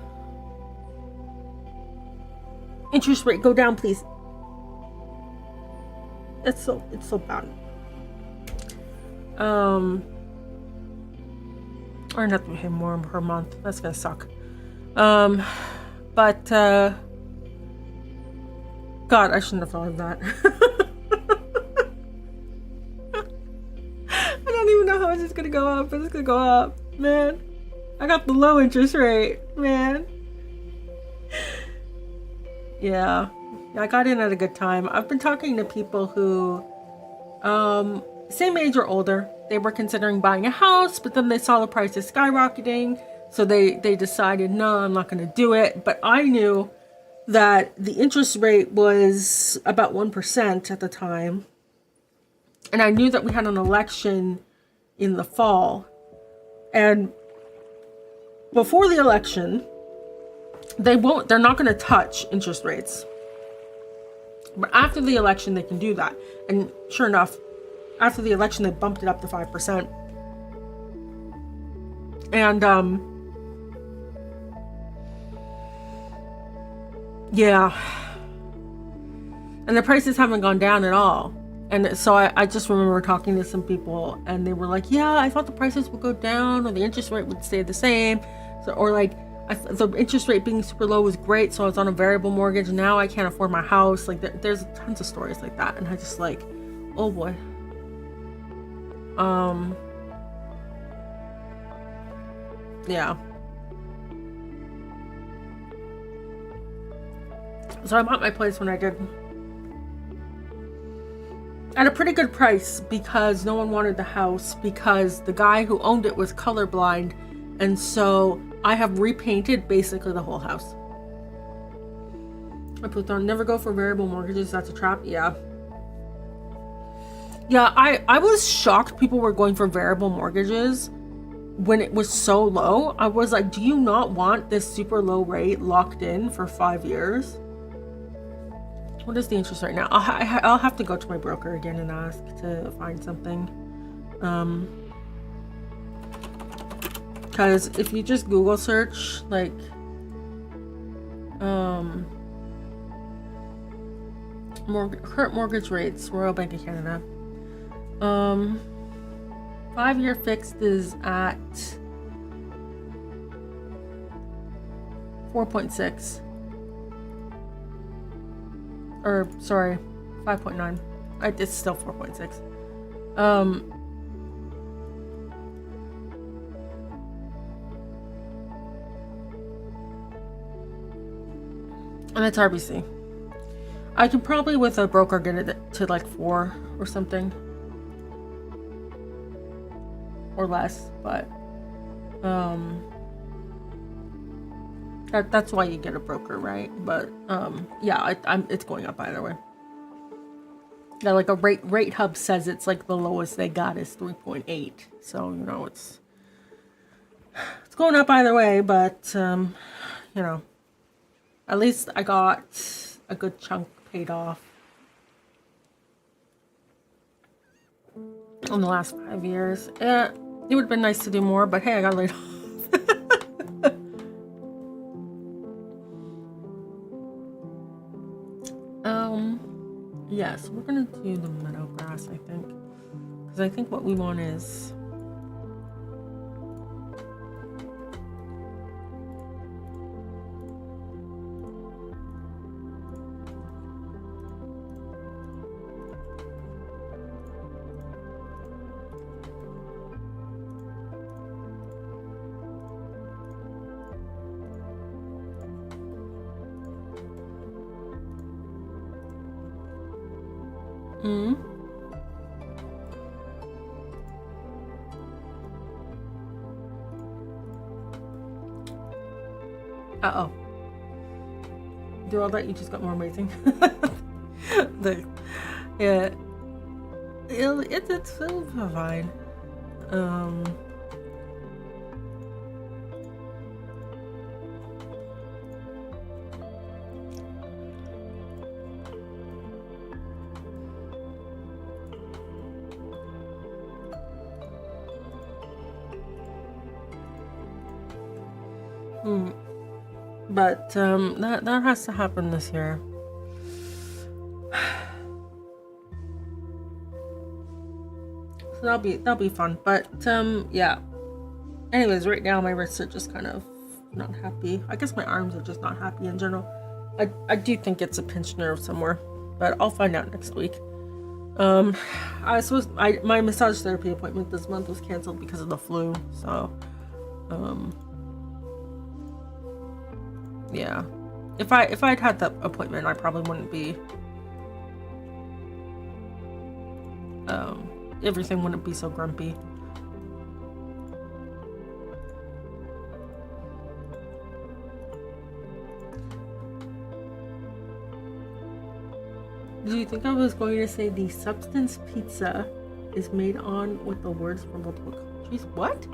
Interest rate, go down, please. It's so bad. Or not to pay more per month. That's gonna suck. But God, I shouldn't have thought of that. I don't even know how much it's gonna go up, but it's gonna go up, man. I got the low interest rate, man. Yeah, I got in at a good time. I've been talking to people who same age or older. They were considering buying a house, but then they saw the prices skyrocketing. So they decided, no, I'm not going to do it. But I knew that the interest rate was about 1% at the time. And I knew that we had an election in the fall. And before the election, they're not going to touch interest rates. But after the election, they can do that. And sure enough, after the election, they bumped it up to 5%. And, yeah. And the prices haven't gone down at all. And so I just remember talking to some people, and they were like, yeah, I thought the prices would go down, or the interest rate would stay the same. So, or like, the interest rate being super low was great, so I was on a variable mortgage. Now I can't afford my house. Like, there's tons of stories like that. And I just like, oh boy. Yeah. So I bought my place when I did. At a pretty good price, because no one wanted the house, because the guy who owned it was colorblind, and so I have repainted basically the whole house. I put down, never go for variable mortgages, that's a trap. Yeah, I was shocked people were going for variable mortgages when it was so low. I was like, do you not want this super low rate locked in for 5 years? What is the interest right now? I'll have to go to my broker again and ask to find something. Because if you just Google search, like, current mortgage rates, Royal Bank of Canada. 5-year fixed is at 4.6. Or, sorry, 5.9. It's still 4.6. And it's RBC. I can probably, with a broker, get it to like 4 or something. Or less, but that's why you get a broker, right? But yeah, it's going up either way. Yeah, like a rate hub says it's like the lowest they got is 3.8. So, you know, it's going up either way, but you know, at least I got a good chunk paid off in the last 5 years. It would have been nice to do more, but hey, I got laid off. Yes, we're gonna do the meadow grass, I think, because I think what we want is uh-oh. Do all that, you just got more amazing. Yeah. It's fine. But that has to happen this year. So that'll be fun. But yeah. Anyways, right now my wrists are just kind of not happy. I guess my arms are just not happy in general. I do think it's a pinched nerve somewhere, but I'll find out next week. My massage therapy appointment this month was canceled because of the flu. So yeah. If I'd had that appointment, I probably wouldn't be everything wouldn't be so grumpy. Do you think I was going to say the substance pizza is made on with the words from multiple countries? What?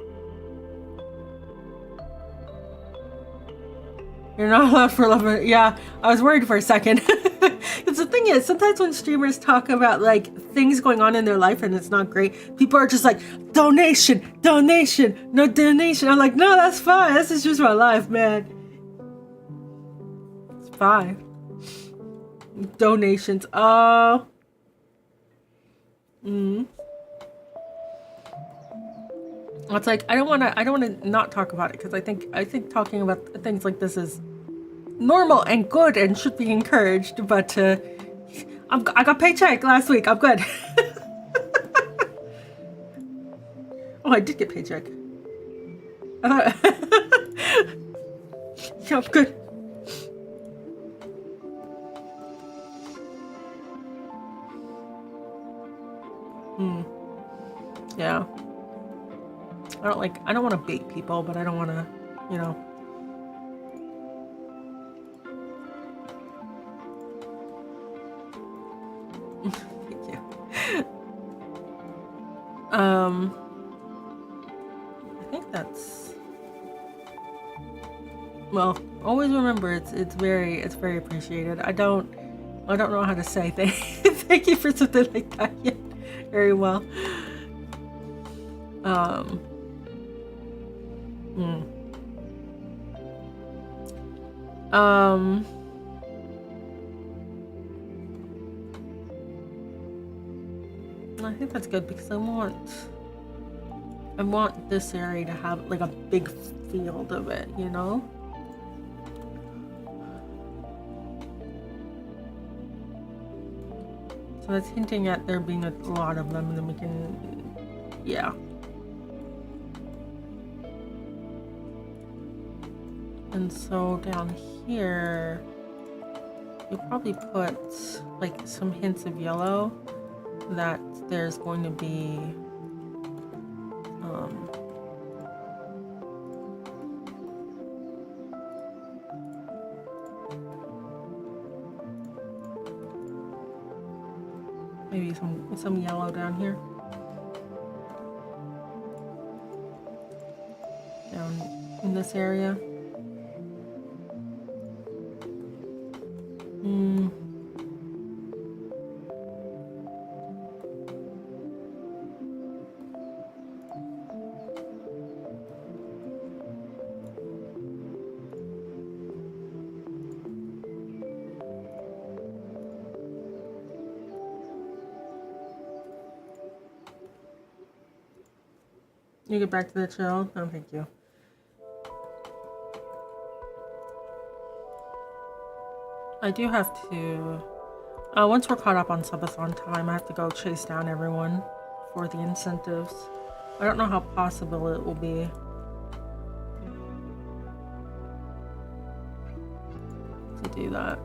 You're not allowed for 11. Yeah, I was worried for a second. Because the thing is, sometimes when streamers talk about like things going on in their life and it's not great, people are just like, donation, donation, no donation. I'm like, no, that's fine. This is just my life, man. It's fine. Donations. Oh. It's like I don't wanna not talk about it because I think talking about things like this is normal and good and should be encouraged, but I got paycheck last week. I'm good. Oh, I did get paycheck. Yeah, I'm good. Yeah. I don't want to bait people, but I don't want to, you know. Thank you. I think that's, well, always remember it's very appreciated. I don't know how to say thank you for something like that yet very well. I think that's good because I want this area to have like a big field of it, you know? So that's hinting at there being a lot of them, and then we can, yeah. And so down here, we probably put like some hints of yellow that there's going to be maybe some yellow down here, down in this area. You get back to the chill? No, thank you. I do have to, once we're caught up on subathon time, I have to go chase down everyone for the incentives. I don't know how possible it will be. To do that.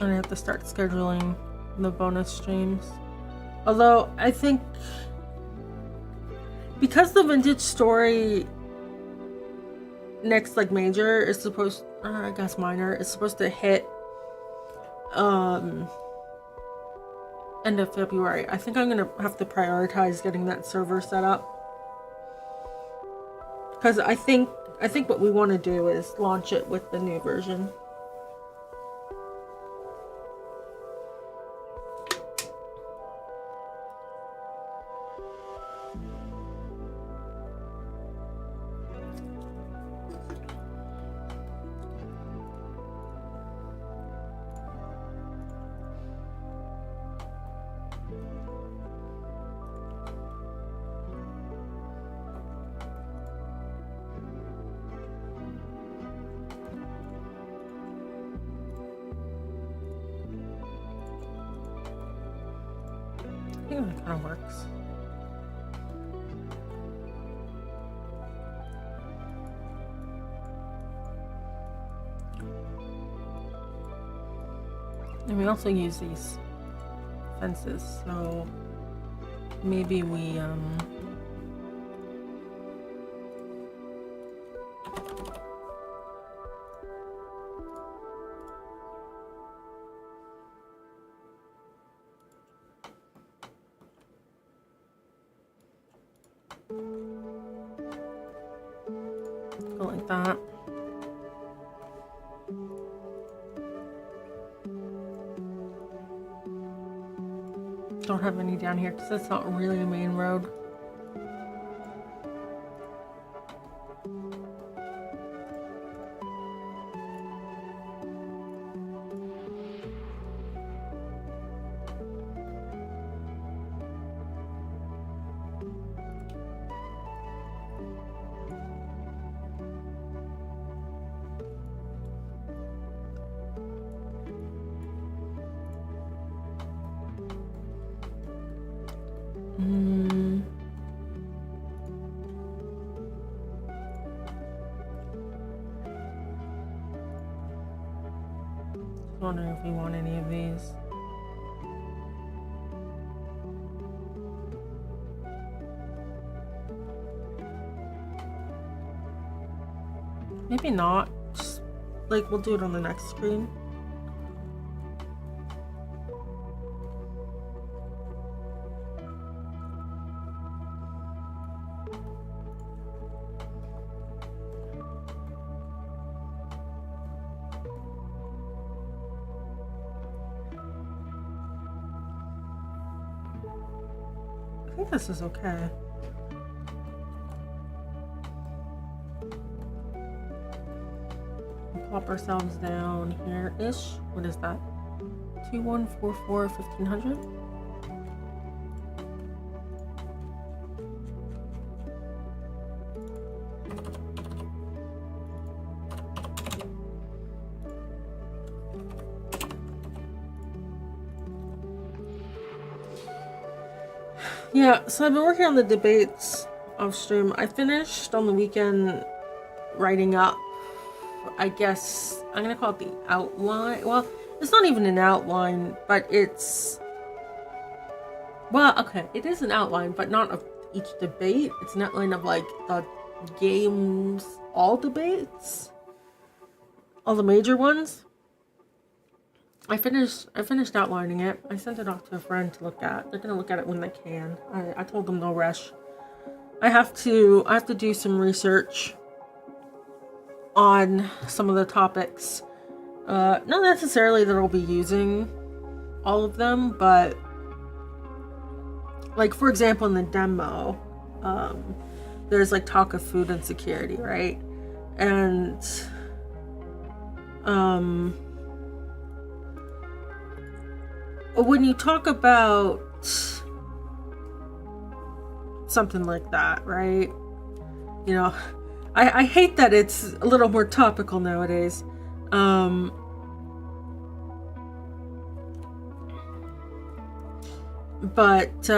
And I have to start scheduling the bonus streams. Although, I think because the vintage story next, like, major is supposed, I guess minor, is supposed to hit end of February. I think I'm gonna have to prioritize getting that server set up. Because I think what we want to do is launch it with the new version. think that kind of works. And we also use these fences, so maybe we go like that. Don't have any down here because that's not really a main road. Wondering if we want any of these. Maybe not. Just, like, we'll do it on the next screen. I think this is okay. We'll plop ourselves down here-ish. What is that? 2144 1500? Yeah, so I've been working on the debates off stream. I finished on the weekend writing up, I guess, I'm gonna call it the outline. Well, it's not even an outline, but it's, well, okay, it is an outline, but not of each debate. It's an outline of like the games, all debates, all the major ones. I finished outlining it. I sent it off to a friend to look at. They're gonna look at it when they can. I told them no rush. I have to do some research on some of the topics. Not necessarily that I'll be using all of them, but like for example in the demo, there's like talk of food insecurity, right? And when you talk about something like that, right? You know, I hate that it's a little more topical nowadays. But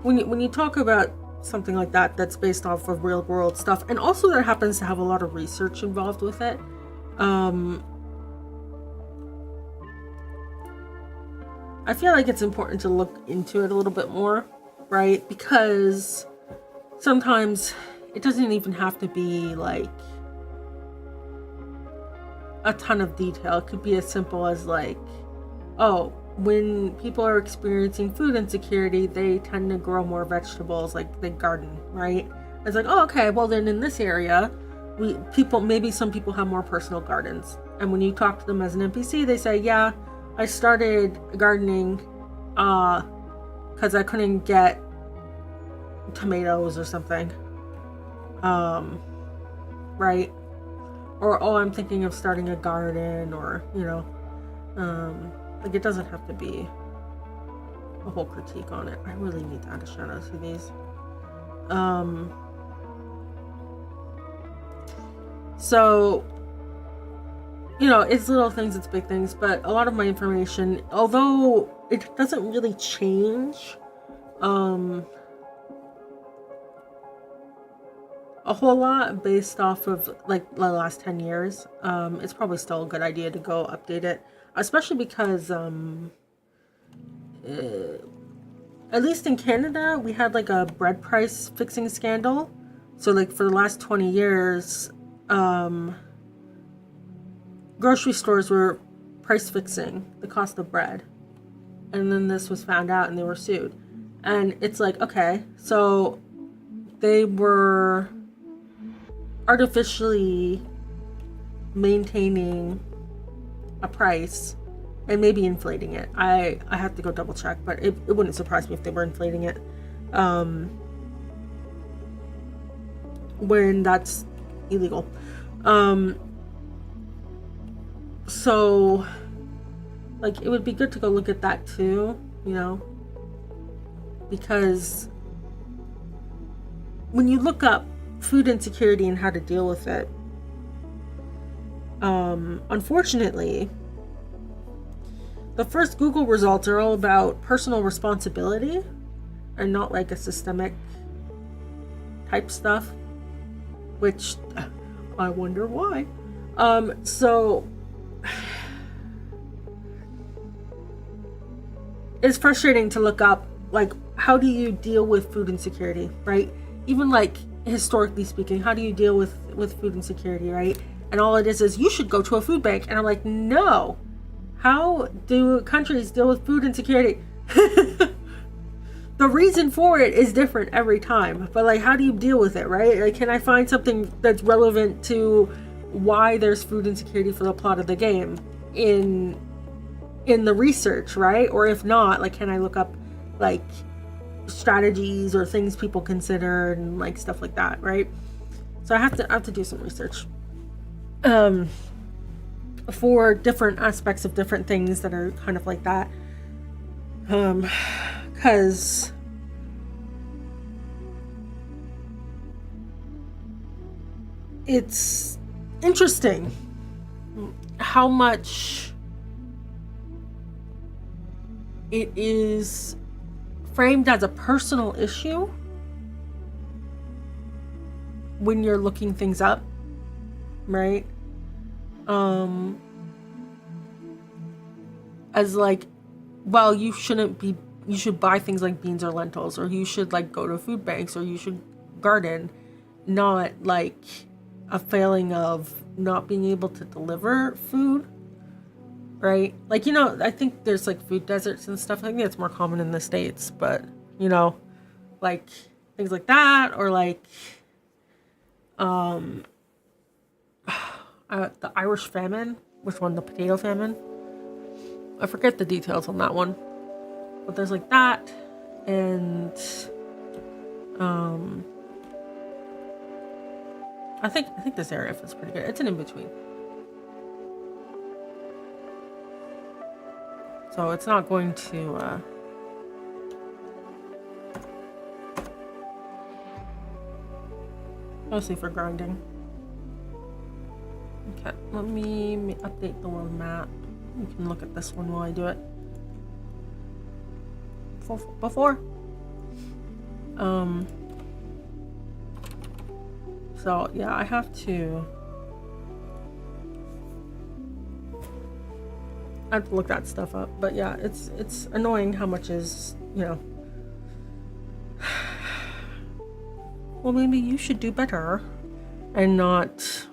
when you talk about something like that that's based off of real world stuff, and also that happens to have a lot of research involved with it, I feel like it's important to look into it a little bit more, right? Because sometimes it doesn't even have to be like a ton of detail. It could be as simple as like, oh, when people are experiencing food insecurity, they tend to grow more vegetables, like they garden, right? It's like, oh, okay, well then in this area, maybe some people have more personal gardens. And when you talk to them as an NPC, they say, yeah, I started gardening because I couldn't get tomatoes or something. Right? Or, oh, I'm thinking of starting a garden, or, you know, like it doesn't have to be a whole critique on it. I really need to add a shout out to these. So you know, it's little things, it's big things, but a lot of my information, although it doesn't really change a whole lot based off of like the last 10 years, it's probably still a good idea to go update it, especially because at least in Canada, we had like a bread price fixing scandal. So like for the last 20 years, grocery stores were price fixing the cost of bread. And then this was found out and they were sued. And it's like, okay, so they were artificially maintaining a price and maybe inflating it. I have to go double check, but it wouldn't surprise me if they were inflating it. When that's illegal. So like it would be good to go look at that too, you know, because when you look up food insecurity and how to deal with it, unfortunately, the first Google results are all about personal responsibility and not like a systemic type stuff, which I wonder why. So it's frustrating to look up like how do you deal with food insecurity, right? Even like historically speaking, how do you deal with food insecurity, right? And all it is you should go to a food bank. And I'm like, no. How do countries deal with food insecurity? The reason for it is different every time. But like, how do you deal with it, right? Like, can I find something that's relevant to why there's food insecurity for the plot of the game in the research, right? Or if not, like, can I look up like strategies or things people consider and like stuff like that, right? So I have to do some research for different aspects of different things that are kind of like that, because it's interesting how much it is framed as a personal issue when you're looking things up, right? As like, well, you should buy things like beans or lentils, or you should like go to food banks, or you should garden, not like a failing of not being able to deliver food, right? Like, you know, I think there's like food deserts and stuff. I think it's more common in the States, but you know, like things like that, or like the Irish famine. Which one? The potato famine? I forget the details on that one. But there's like that, and I think this area is pretty good. It's an in-between. So it's not going to mostly for grinding. Okay, let me update the world map. You can look at this one while I do it. Before. So yeah, I have to look that stuff up. But yeah, it's annoying how much is, you know. Well, maybe you should do better and not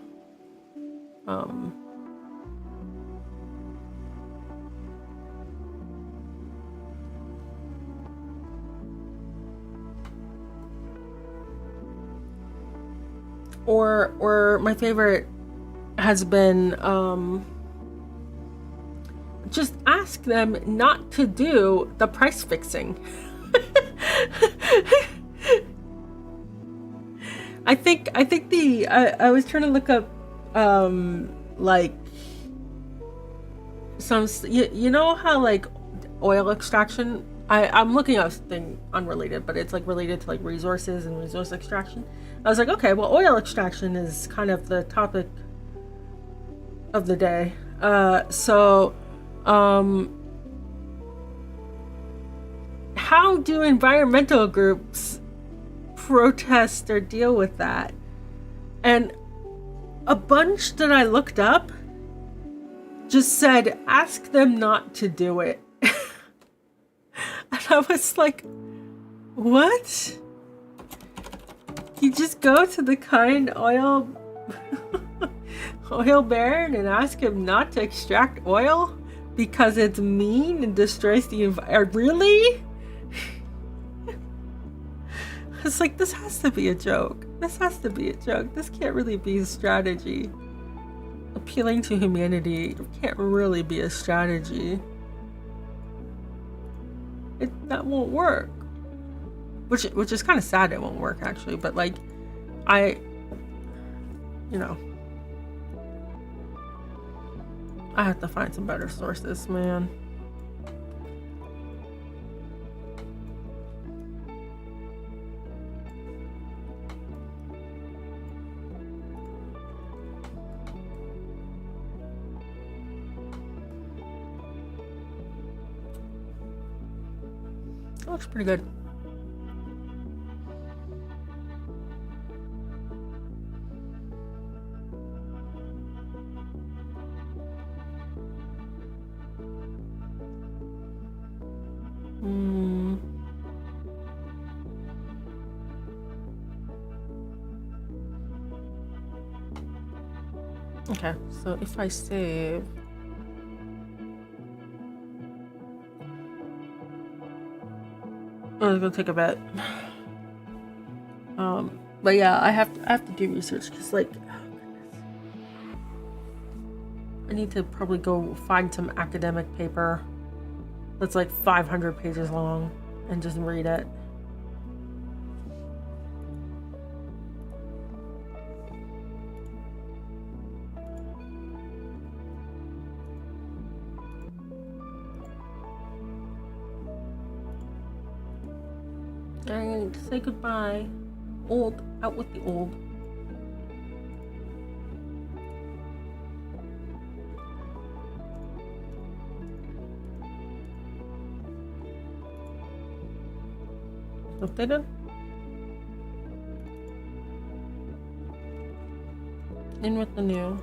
or my favorite has been just ask them not to do the price fixing. I think I was trying to look up like some, you know how like oil extraction, I'm looking up something unrelated, but it's like related to like resources and resource extraction. I was like, okay, well, oil extraction is kind of the topic of the day. So how do environmental groups protest or deal with that? And a bunch that I looked up just said, ask them not to do it. And I was like, what? You just go to the kind oil baron and ask him not to extract oil because it's mean and destroys the environment? Really? It's like, this has to be a joke. This has to be a joke. This can't really be a strategy. Appealing to humanity can't really be a strategy. That won't work. Which is kind of sad it won't work, actually. But like, I have to find some better sources, man. That looks pretty good. Okay, so if I save, oh, it's gonna take a bit. But yeah, I have to do research because, like, oh goodness, I need to probably go find some academic paper that's like 500 pages long and just read it. And say goodbye. Old, out with the old. Updated? In with the new.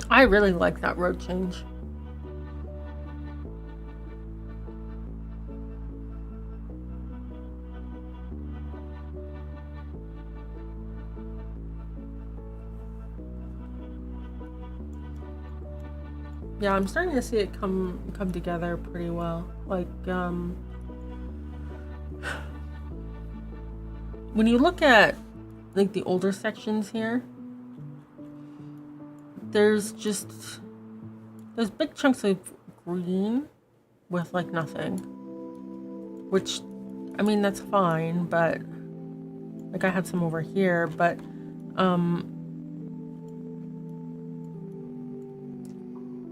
I really like that road change. Yeah, I'm starting to see it come together pretty well. Like, when you look at like the older sections here, there's big chunks of green with like nothing, which, I mean, that's fine, but like I had some over here, but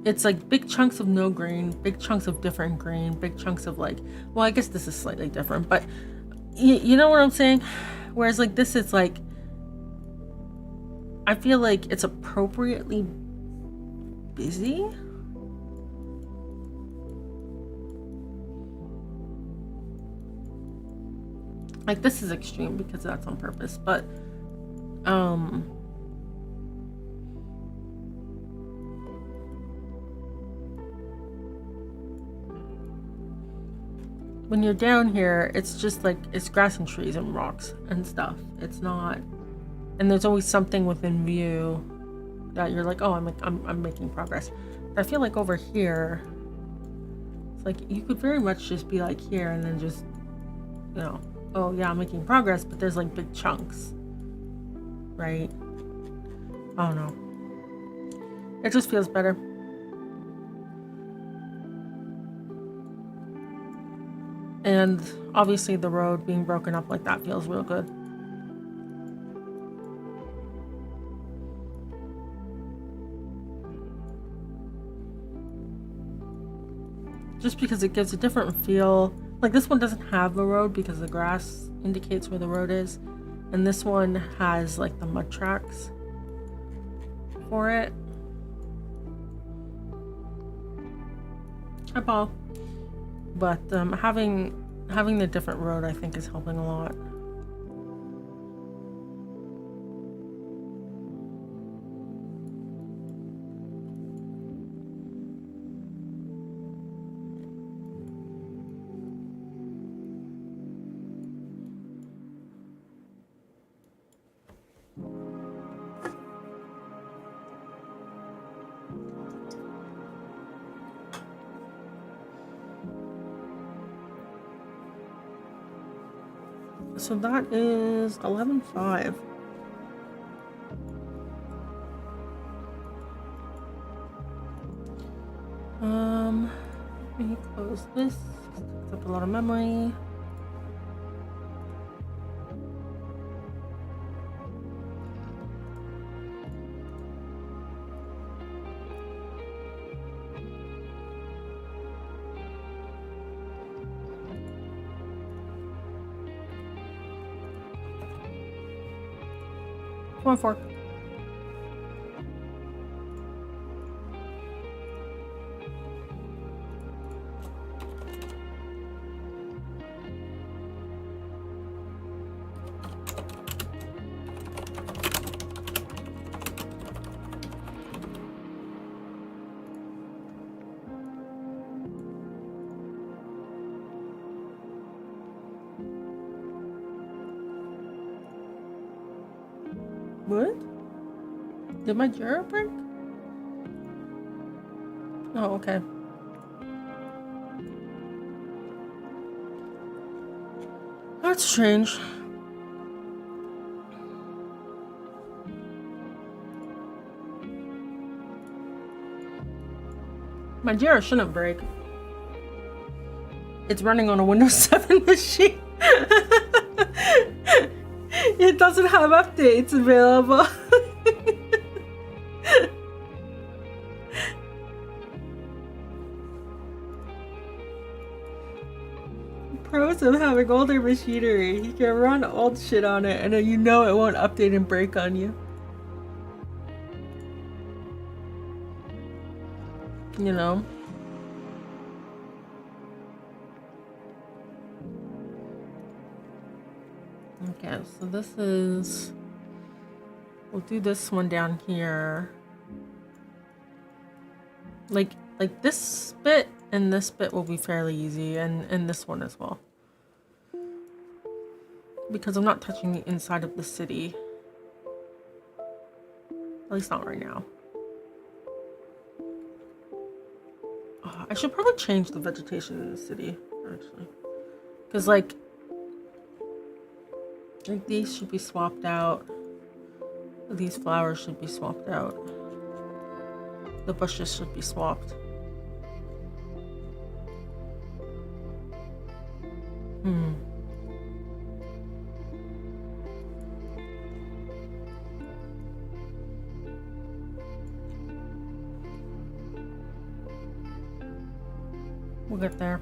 it's like big chunks of no green, big chunks of different green, big chunks of like, well, I guess this is slightly different, but you know what I'm saying? Whereas like this is like, I feel like it's appropriately busy. Like this is extreme because that's on purpose, but when you're down here, it's just like, it's grass and trees and rocks and stuff. It's not, and there's always something within view that you're like, oh, I'm making progress. But I feel like over here, it's like you could very much just be like here and then just, you know, oh yeah, I'm making progress, but there's like big chunks, right? I don't know. It just feels better. And obviously the road being broken up like that feels real good. Just because it gives a different feel Like this one doesn't have a road because the grass indicates where the road is, and this one has like the mud tracks for it. Hi, Paul. But having the different road, I think, is helping a lot. So that is 11:05. Let me close this. Takes up a lot of memory. Come on, fork. What? Did my jar break? Oh, okay. That's strange. My jar shouldn't break. It's running on a Windows 7 machine. It doesn't have updates available. Pros of having older machinery. You can run old shit on it and then you know it won't update and break on you. You know? Okay, so this is... We'll do this one down here. Like this bit and this bit will be fairly easy, and this one as well. Because I'm not touching the inside of the city. At least not right now. I should probably change the vegetation in the city, actually. Because, like these should be swapped out. These flowers should be swapped out. The bushes should be swapped. We'll get there.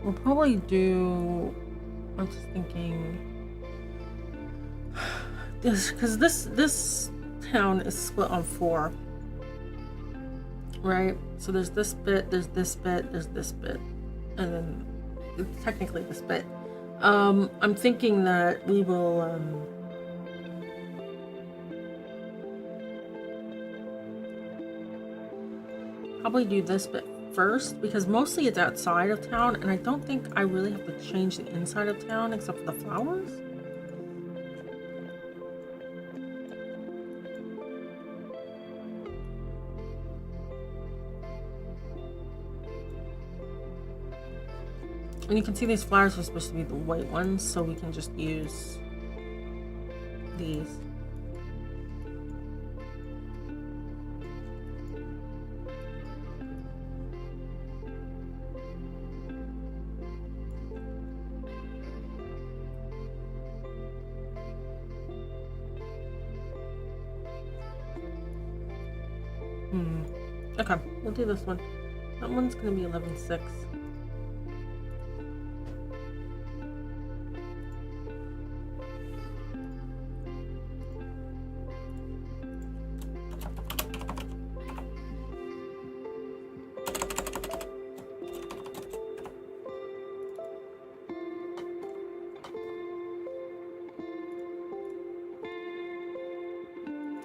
We'll probably do... I'm just thinking... Because this town is split on 4. Right? So there's this bit, there's this bit, there's this bit. And then it's technically this bit. I'm thinking that we will... probably do this bit first, because mostly it's outside of town, and I don't think I really have to change the inside of town except for the flowers. And you can see these flowers are supposed to be the white ones, so we can just use these. Okay, we'll do this one. That one's gonna be 11.6.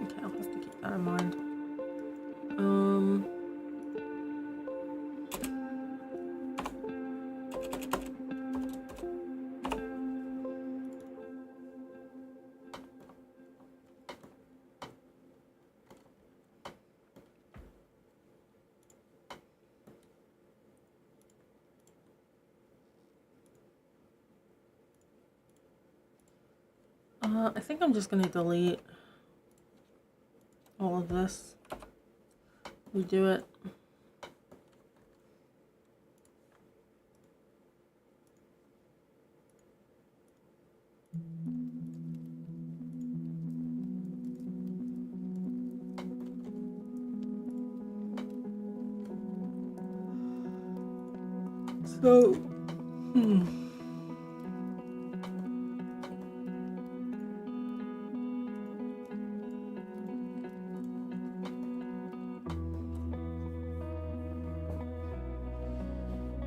Okay, I'll have to keep that in mind. I think I'm just gonna delete all of this. Redo it. So,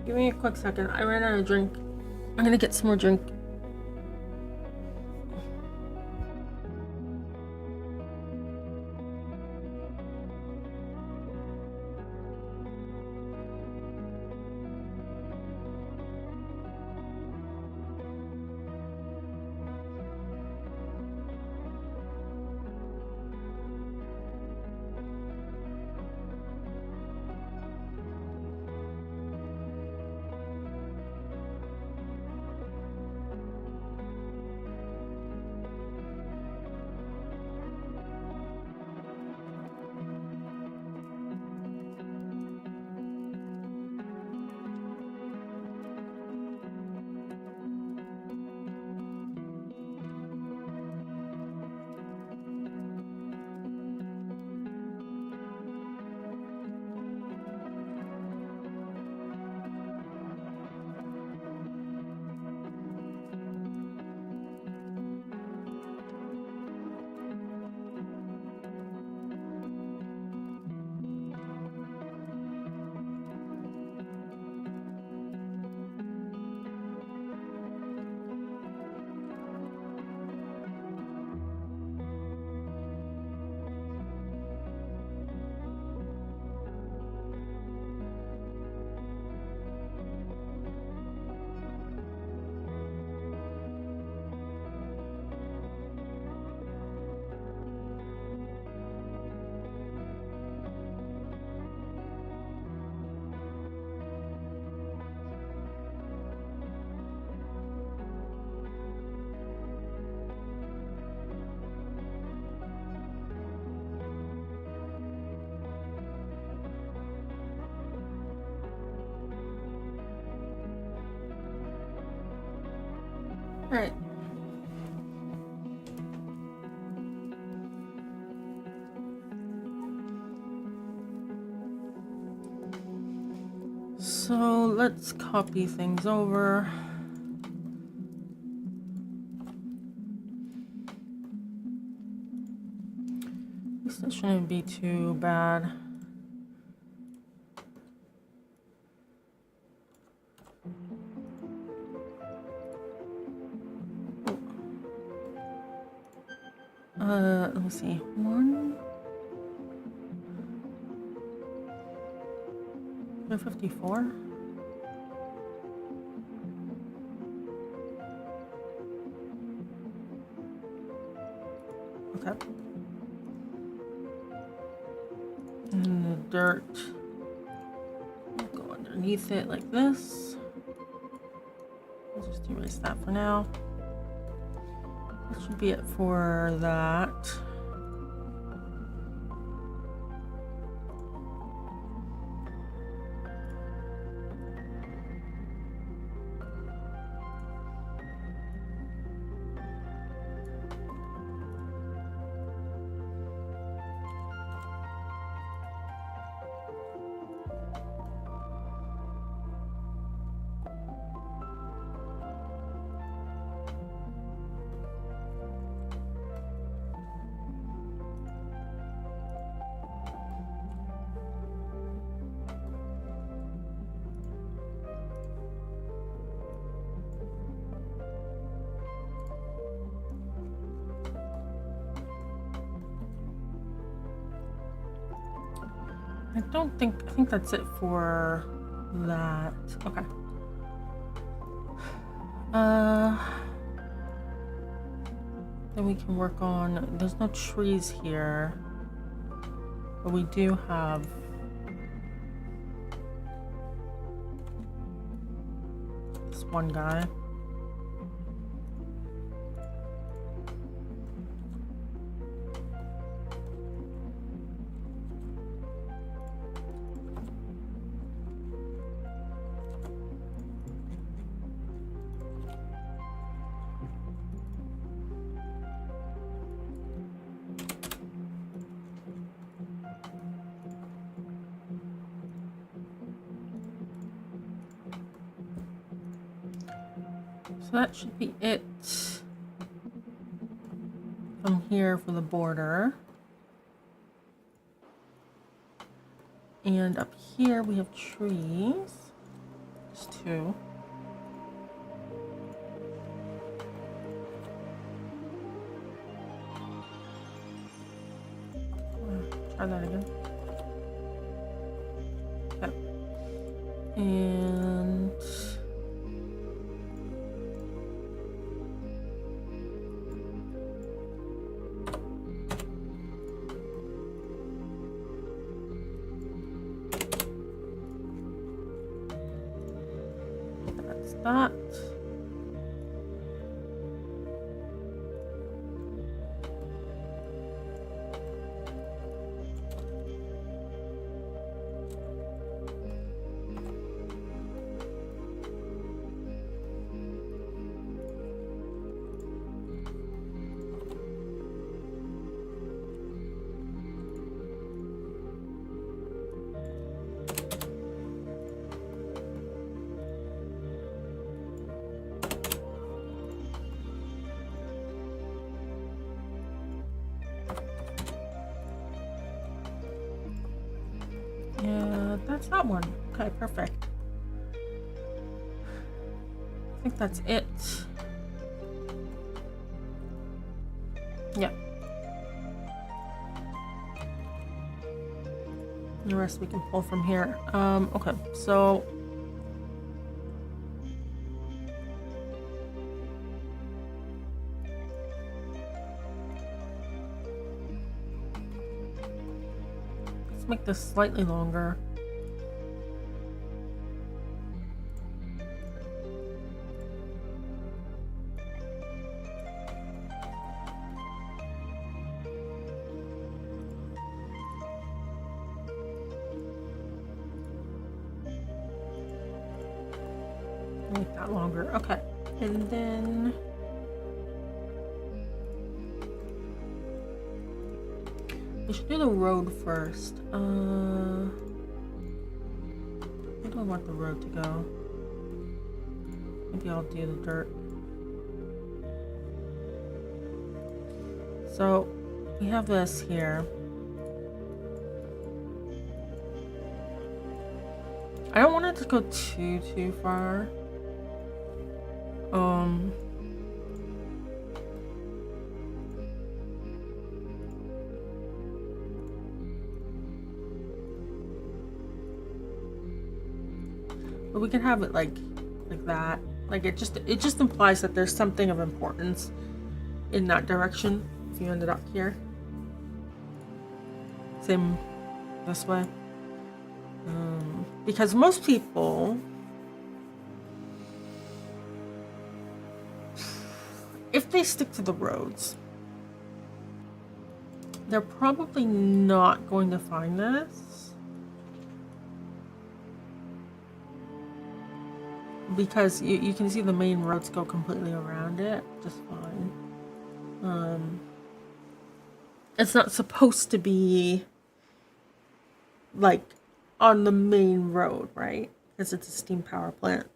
give me a quick second. I ran out of drink. I'm gonna get some more drink. All right. So let's copy things over. This shouldn't be too bad. Let me see. 154. Okay. And the dirt will go underneath it like this. I'll just erase that for now. That should be it for that. I think that's it for that. Okay. Then we can work on, there's no trees here, but we do have this one guy. So that should be it from here for the border. And up here we have trees. Just two. Try that again. Okay. And that's that. Yeah, that's that one. Okay, perfect. I think that's it. Yeah. The rest we can pull from here. Okay, so let's make this slightly longer. Make that longer. Okay. And then we should do the road first. Where do I want the road to go? Maybe I'll do the dirt. So we have this here. I don't want it to go too far. But we can have it like that. Like it just implies that there's something of importance in that direction if you ended up here. Same this way. Because most people, if they stick to the roads, they're probably not going to find this. Because you can see the main roads go completely around it just fine. It's not supposed to be like on the main road, right? Because it's a steam power plant.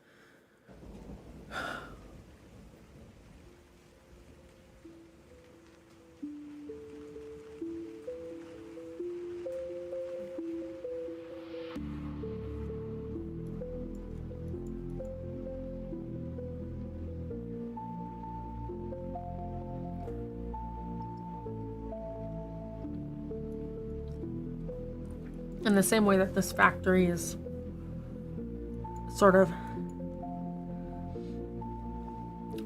in the same way that this factory is sort of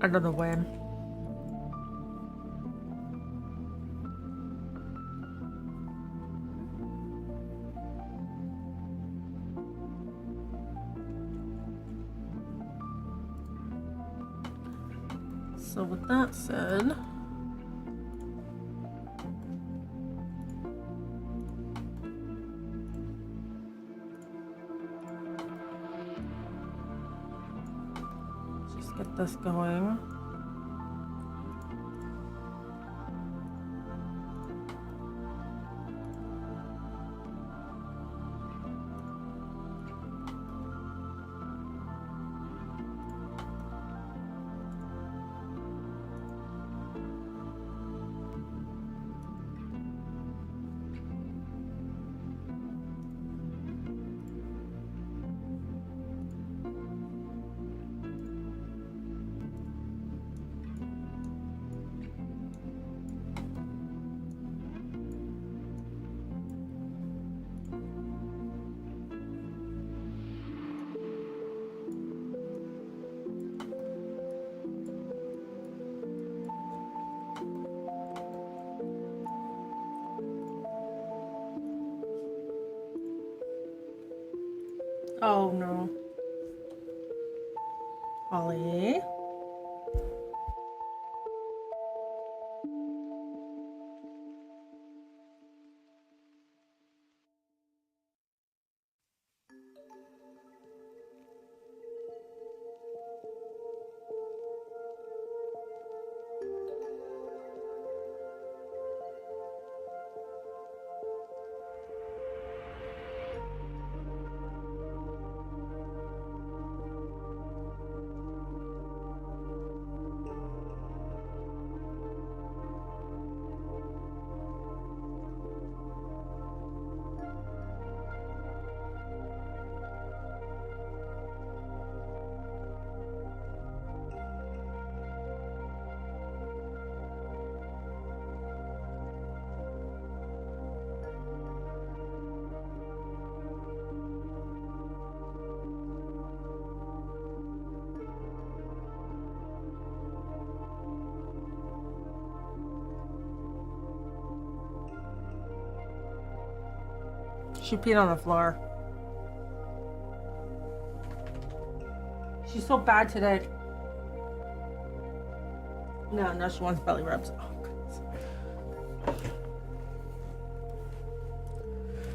out of the way. So with that said, just get this going. Oh no. Holly. She peed on the floor. She's so bad today. No, she wants belly rubs. Oh, goodness.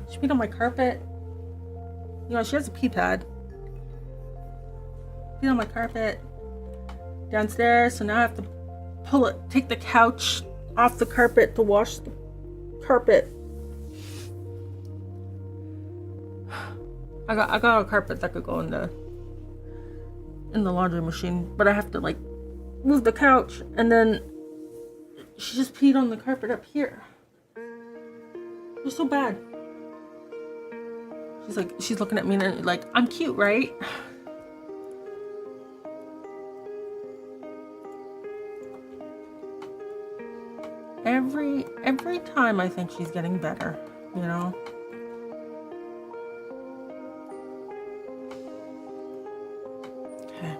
She peed on my carpet. You know, she has a pee pad. Peed on my carpet downstairs, so now I have to take the couch off the carpet to wash the carpet. I got a carpet that could go in the laundry machine, but I have to like move the couch, and then she just peed on the carpet up here. It was so bad. She's looking at me and like, I'm cute, right? Every time I think she's getting better, you know? Okay.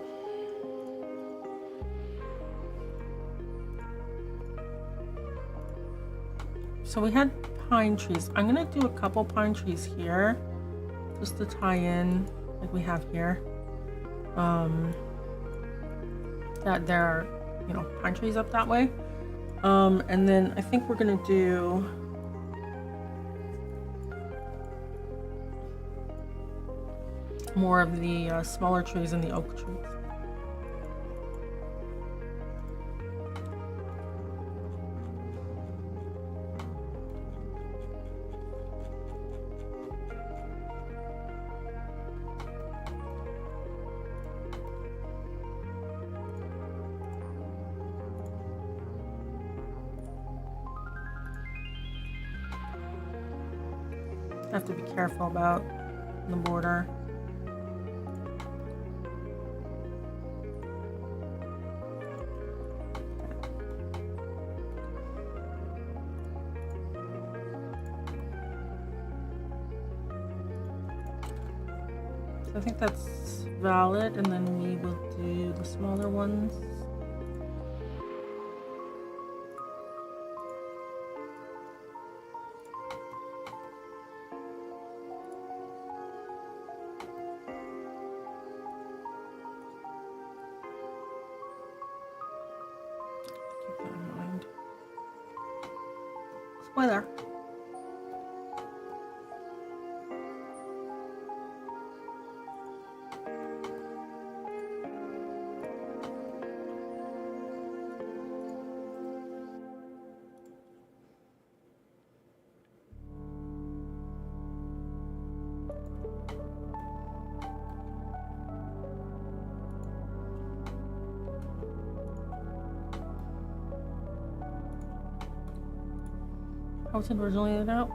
So we had pine trees. I'm gonna do a couple pine trees here, just to tie in, like we have here. That there are, you know, pine trees up that way. And then I think we're gonna do more of the smaller trees and the oak trees. I have to be careful about the border. So I think that's valid, and then we will do the smaller ones. Keep that in mind. Spoiler. How was it originally laid out?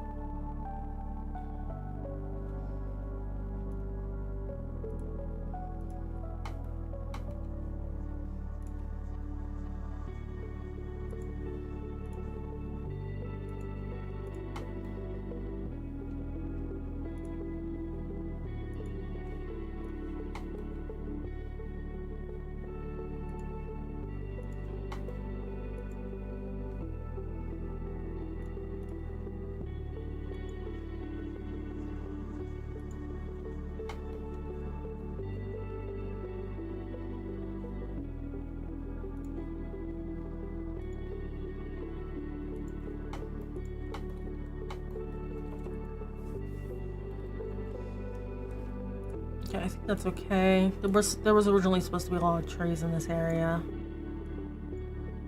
Okay, I think that's okay. There was originally supposed to be a lot of trees in this area.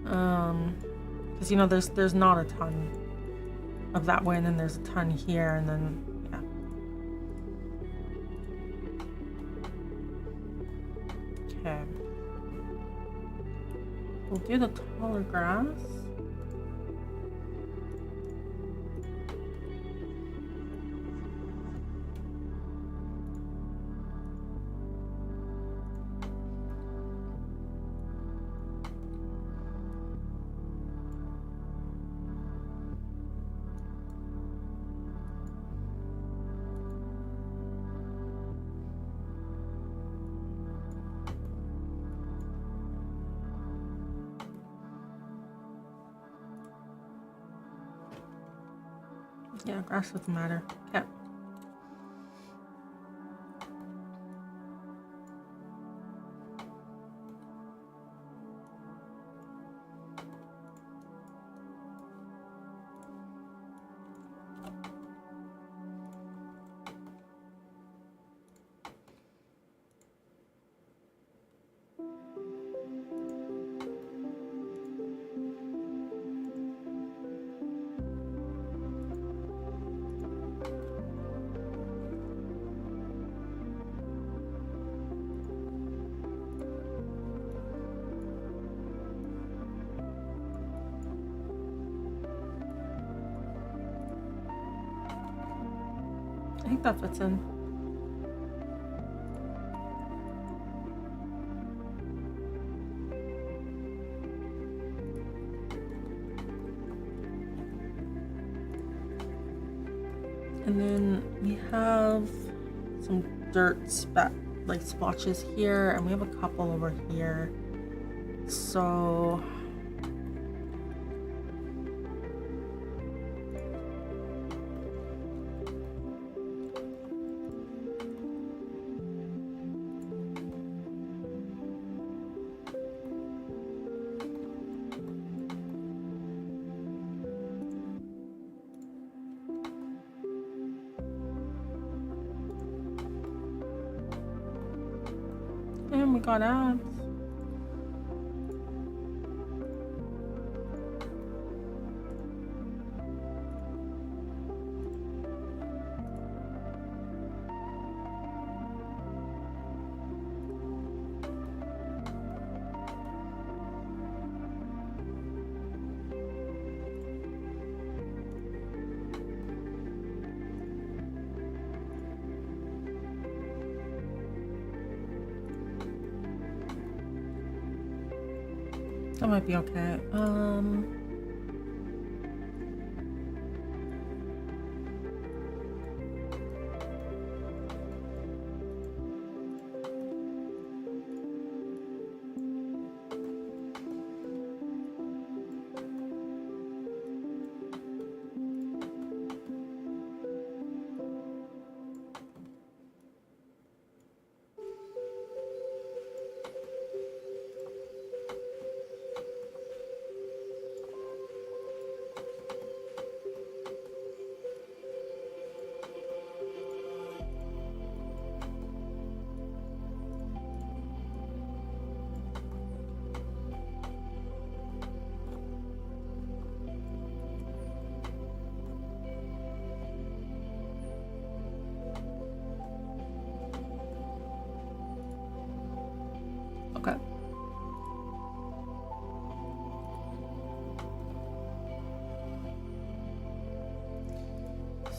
Because you know there's not a ton of that way, and then there's a ton here, and then yeah. Okay. We'll do the taller grass. Yeah, grass doesn't matter. Yeah. I think that fits in. And then we have some dirt like splotches here, and we have a couple over here. So and we got ads. That might be okay.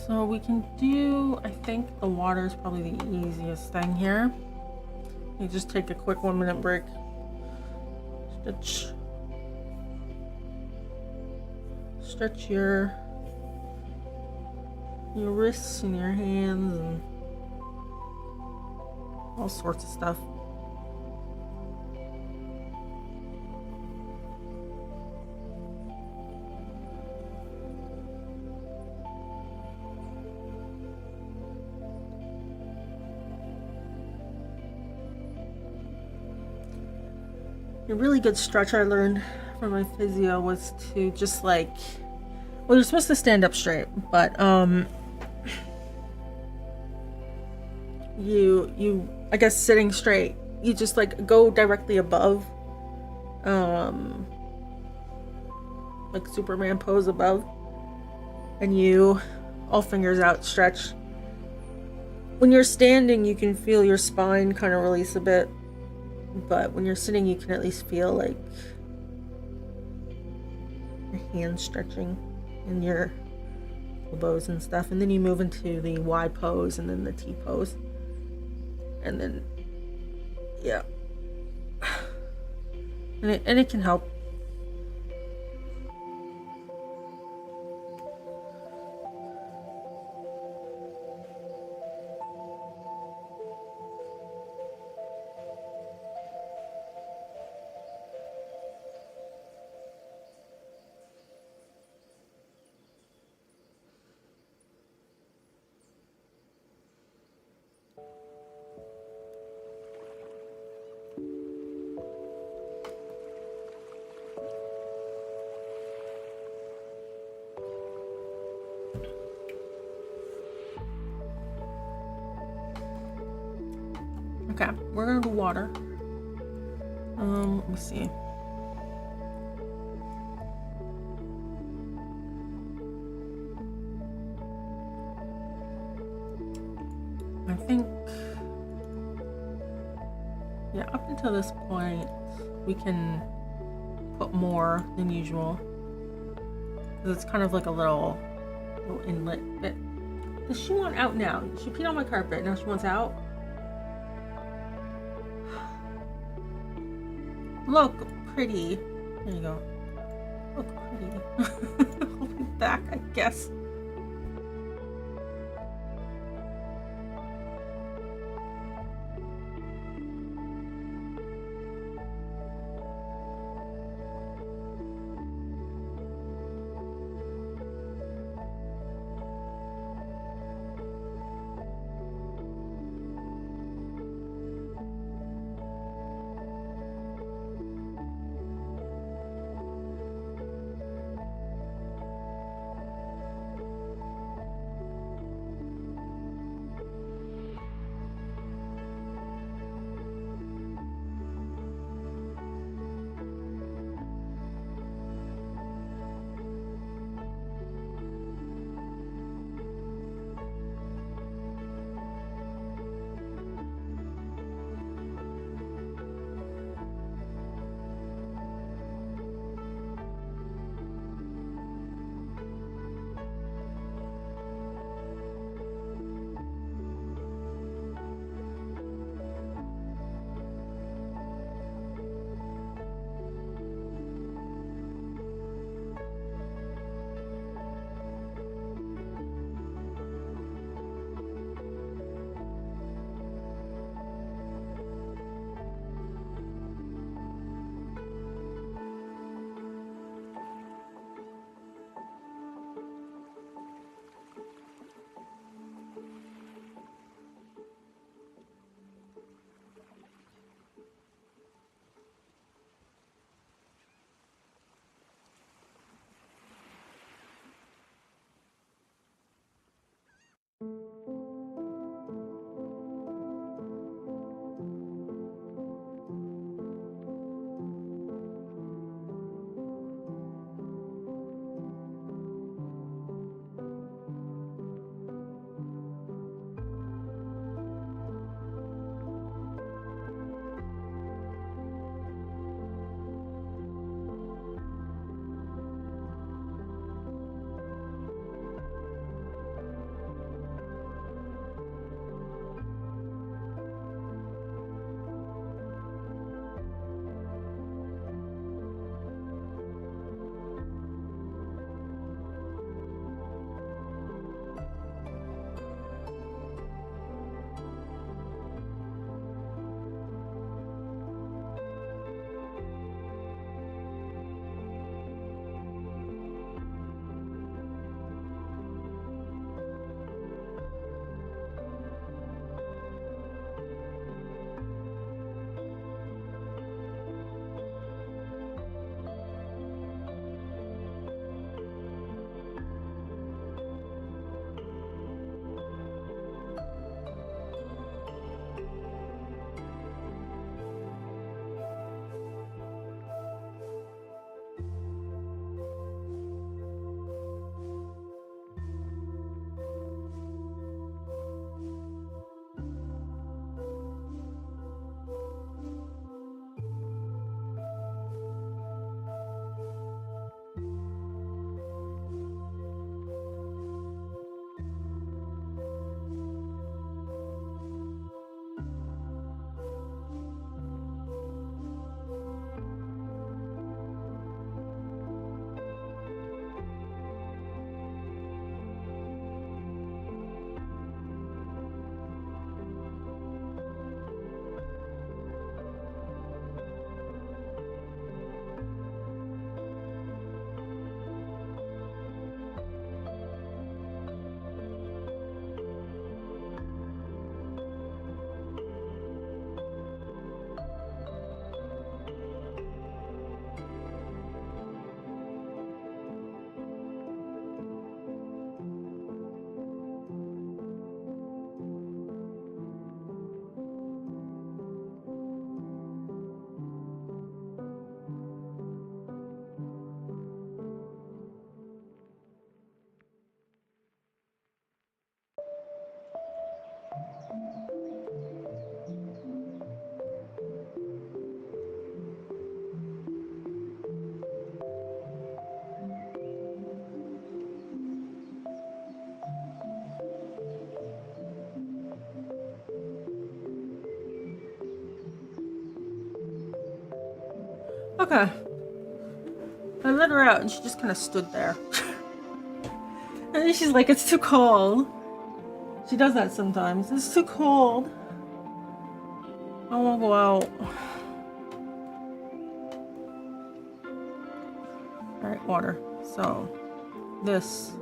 So we can do, I think the water is probably the easiest thing here. You just take a quick 1-minute break. Stretch your wrists and your hands and all sorts of stuff. A really good stretch I learned from my physio was to just like, well, you're supposed to stand up straight, but you I guess sitting straight, you just like go directly above, like Superman pose above, and you all fingers out stretch. When you're standing, you can feel your spine kind of release a bit, but when you're sitting, you can at least feel like your hands stretching and your elbows and stuff. And then you move into the Y pose and then the T pose, and then yeah, and it can help. Okay, we're gonna do water. Let me see. I think, yeah, up until this point, we can put more than usual. Because it's kind of like a little inlet bit. Does she want out now? She peed on my carpet, now she wants out? Look pretty. There you go. Look pretty. I'll be back, I guess. Okay. I let her out and she just kind of stood there. And then she's like, it's too cold. She does that sometimes. It's too cold. I won't go out. Alright, water. So, this.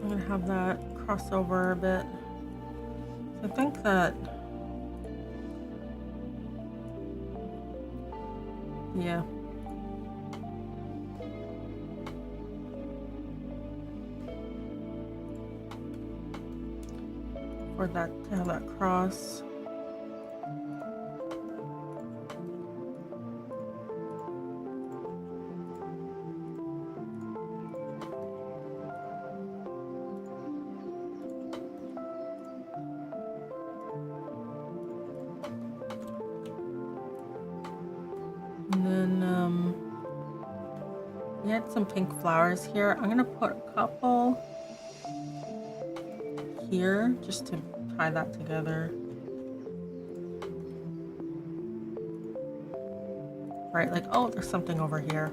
I'm gonna have that cross over a bit. I think that, yeah. For that, to have that cross. And then, we had some pink flowers here. I'm gonna put a couple here just to tie that together. Right, like, oh, there's something over here.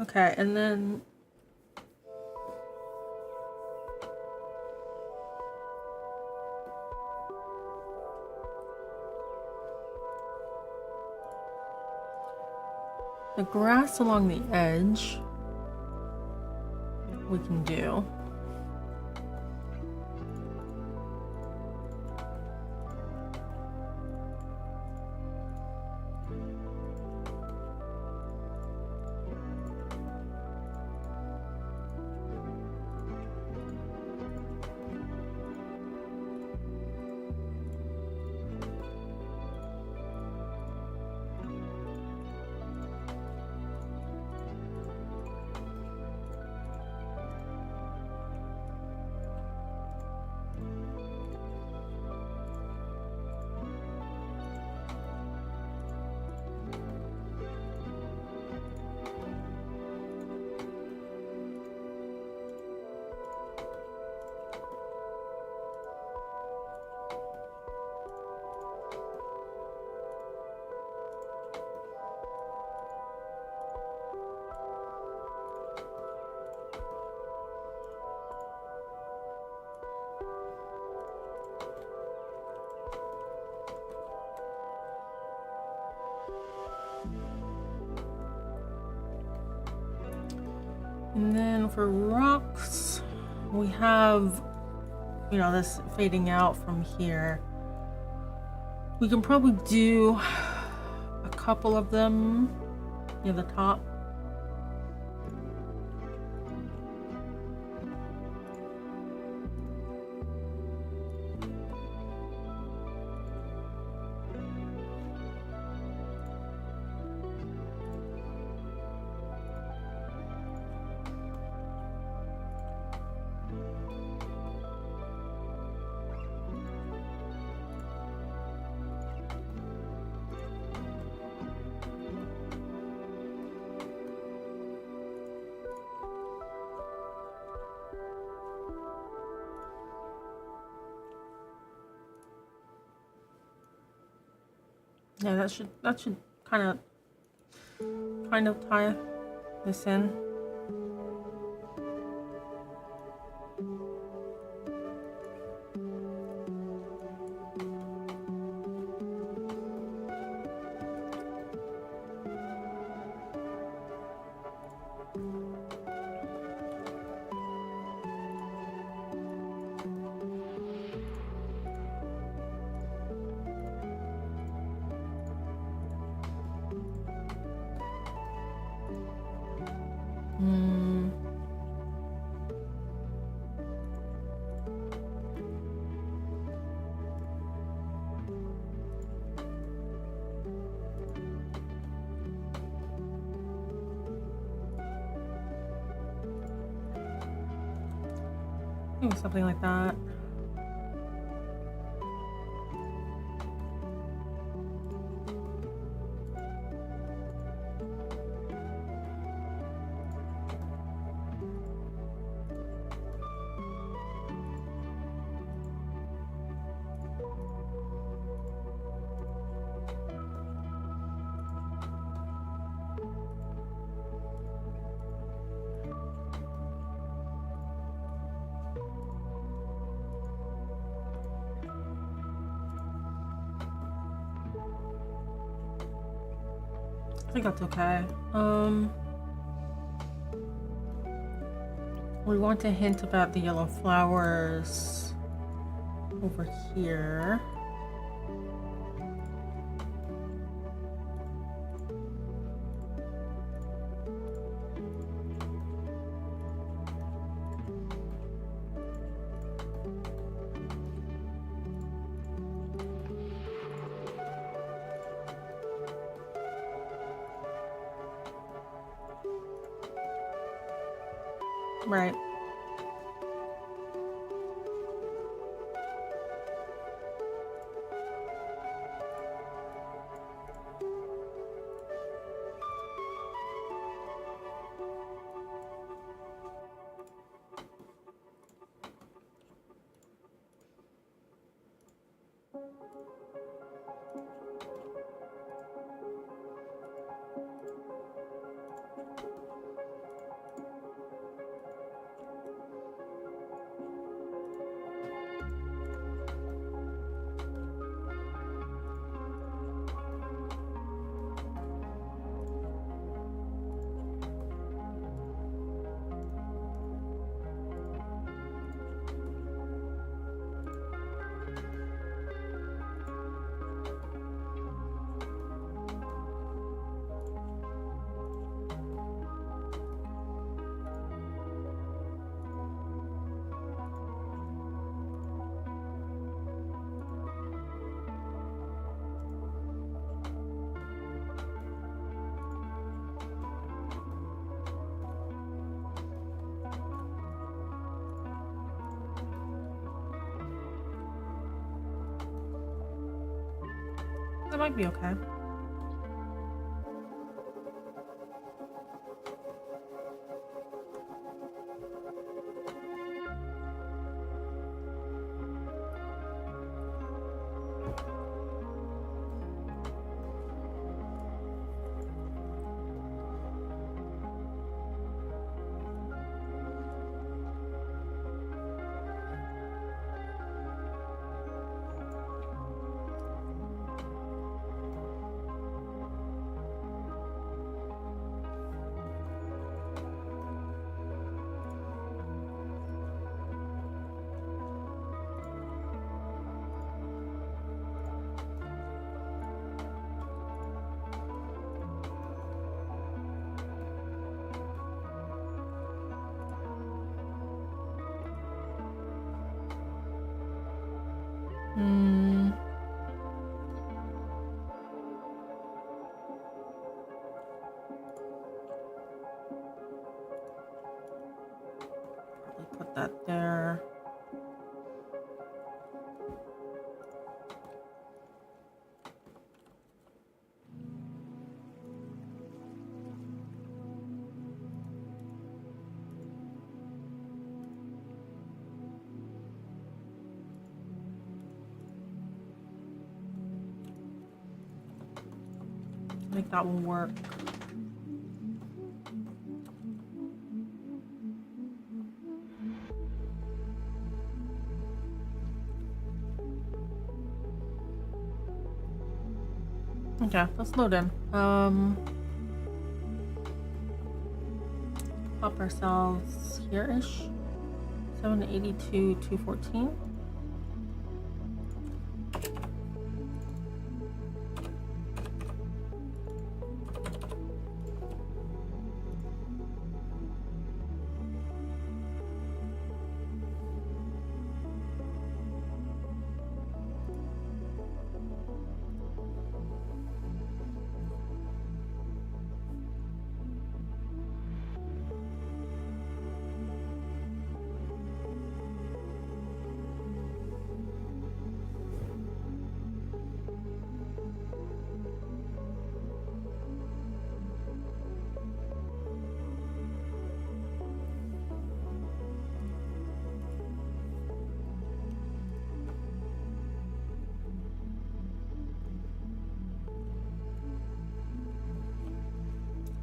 Okay, and then the grass along the edge we can do. And then for rocks, we have, you know, this fading out from here. We can probably do a couple of them near the top. Yeah, that should kind of kind of tie this in. Maybe something like that. I think that's okay. We want to hint about the yellow flowers over here. Right. That might be okay. Put that there. Make that one work. Yeah, let's load in. Pop ourselves here-ish. 782, 214.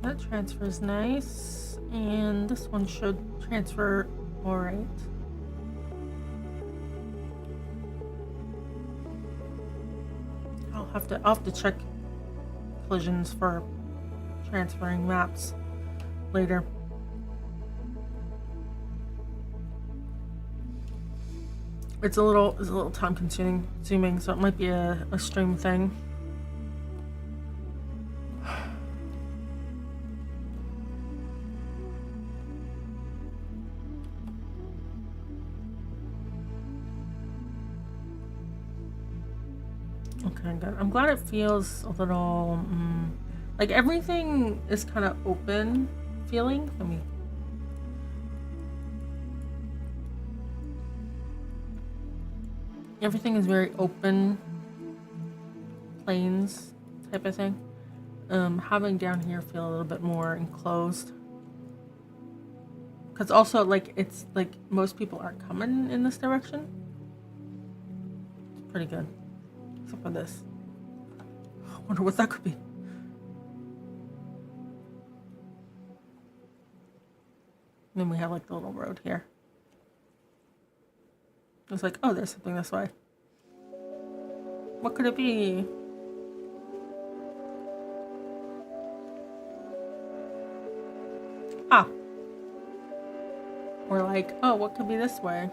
That transfers nice, and this one should transfer all right. I'll have to check collisions for transferring maps later. It's a little time consuming, so it might be a stream thing. Okay, good. I'm glad it feels a little like everything is kind of open feeling. Let me. Everything is very open plains type of thing. Having down here feel a little bit more enclosed. Because also, like, it's like most people aren't coming in this direction. It's pretty good. Except for this. I wonder what that could be. And then we have like the little road here. It's like, oh, there's something this way. What could it be? Ah. We're like, oh, what could be this way?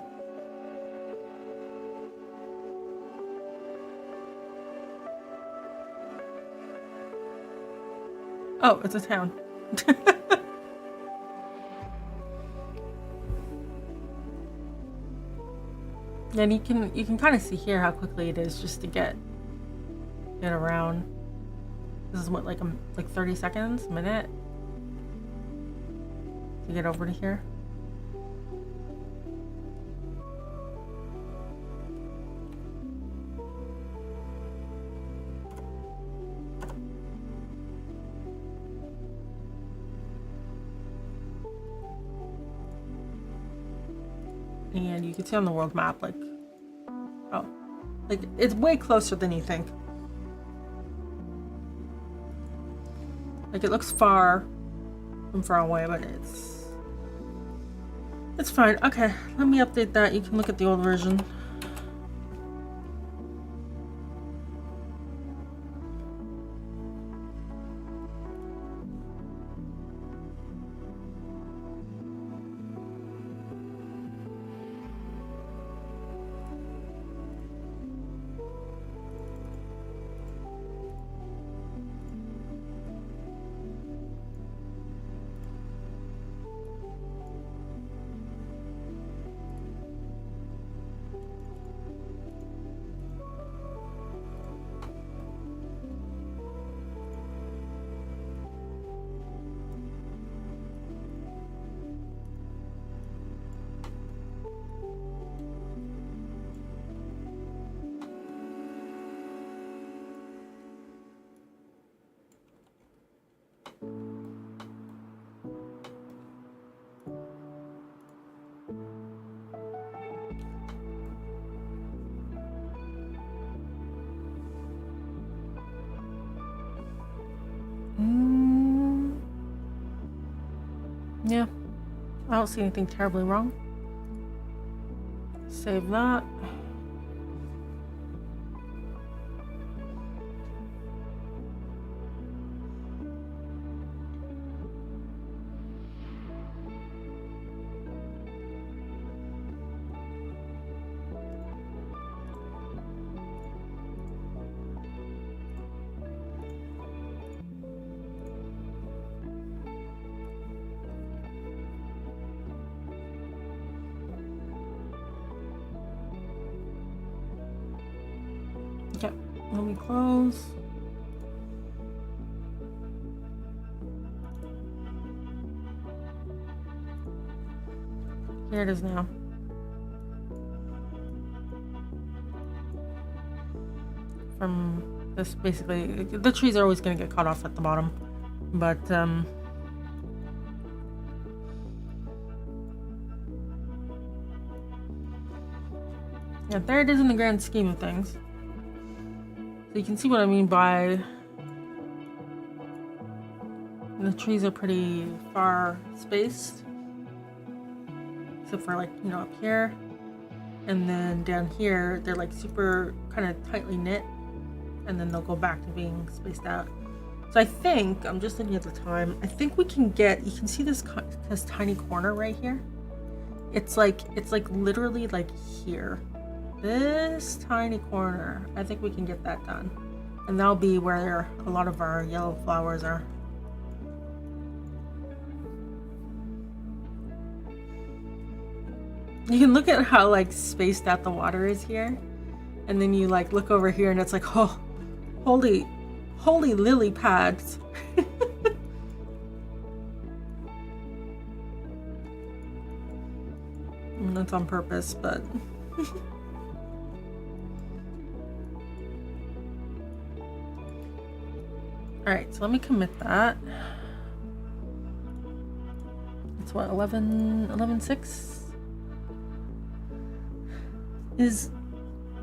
Oh, it's a town. And you can kind of see here how quickly it is just to get around. This is what, like 30 seconds, a minute to get over to here. And you can see on the world map, like, oh, like it's way closer than you think. Like it looks far from far away, but it's fine. Okay, let me update that. You can look at the old version. Yeah, I don't see anything terribly wrong. Save that. Let me close. Here it is now. From this, basically, the trees are always going to get cut off at the bottom, but yeah, there it is in the grand scheme of things. So you can see what I mean by the trees are pretty far spaced, except for, like, you know, up here, and then down here they're like super kind of tightly knit, and then they'll go back to being spaced out. So I think, I'm just looking at the time, I think we can get, you can see this tiny corner right here. It's like literally like here. This tiny corner, I think we can get that done. And that'll be where a lot of our yellow flowers are. You can look at how like spaced out the water is here. And then you like look over here and it's like, oh, holy lily pads. And that's on purpose, but alright, so let me commit that. It's what, 11.6? Is,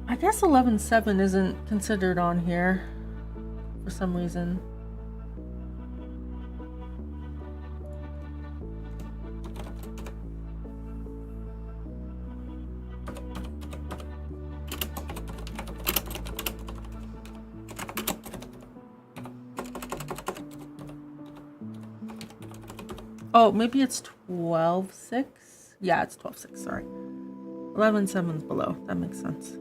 I guess 11.7 isn't considered on here for some reason. Oh, maybe it's 12.6? Yeah, it's 12.6, sorry. 11.7's below. That makes sense.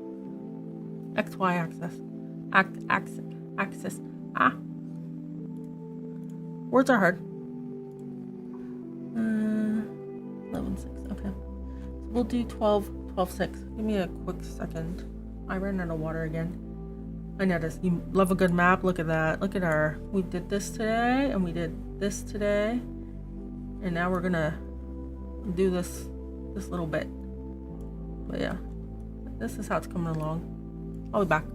XY axis. Axis. Ah. Words are hard. 11.6. Okay. So we'll do 12.6. Give me a quick second. I ran out of water again. I noticed. You love a good map. Look at that. Look at our. We did this today, and we did this today, and now we're gonna do this little bit. But yeah, this is how it's coming along. I'll be back.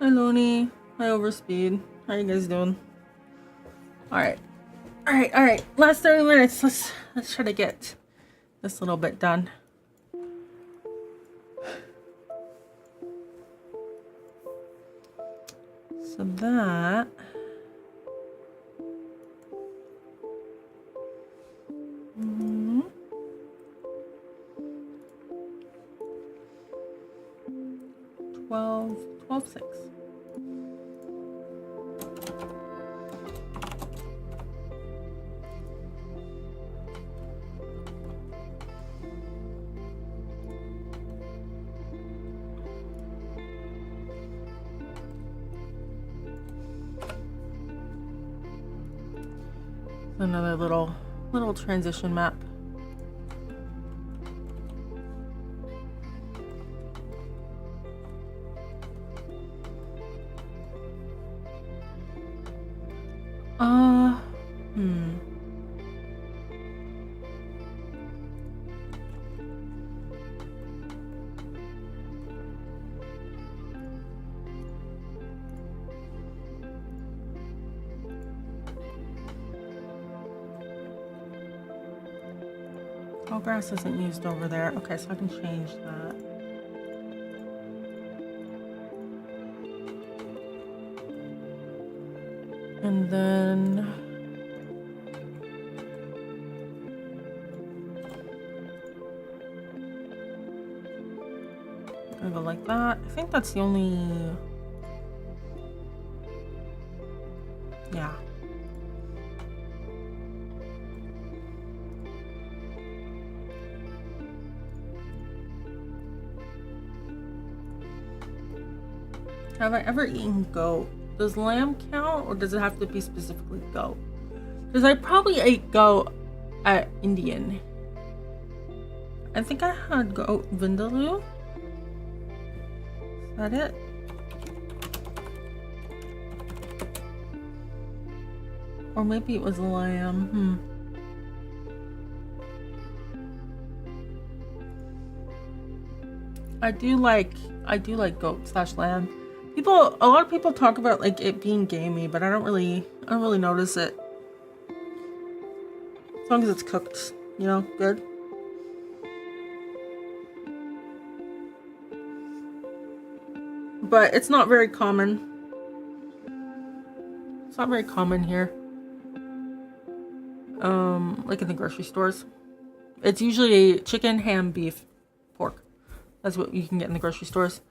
Hi Looney. Hi Overspeed. How you guys doing? Alright. Alright. Last 30 minutes. Let's try to get this little bit done. So that 12, 6. Another little transition map. Oh, grass isn't used over there. Okay, so I can change that. And then I'm gonna go like that. I think that's the only, yeah. Have I ever eaten goat? Does lamb count, or does it have to be specifically goat? Because I probably ate goat at Indian. I think I had goat vindaloo. Is that it? Or maybe it was lamb. I do like goat / lamb. A lot of people talk about like it being gamey, but I don't really notice it. As long as it's cooked, you know, good. But it's not very common. It's not very common here. Like in the grocery stores. It's usually chicken, ham, beef, pork. That's what you can get in the grocery stores.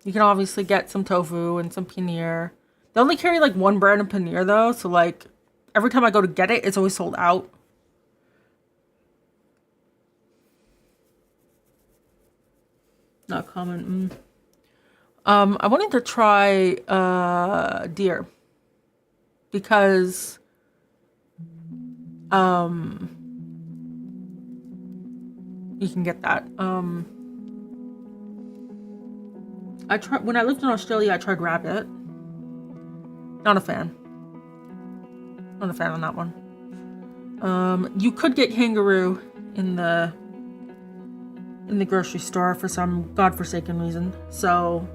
You can obviously get some tofu and some paneer. They only carry like one brand of paneer though, so like every time I go to get it, it's always sold out. Not common. I wanted to try deer because you can get that. I tried when I lived in Australia. I tried rabbit. Not a fan. Not a fan on that one. You could get kangaroo in the grocery store for some godforsaken reason. So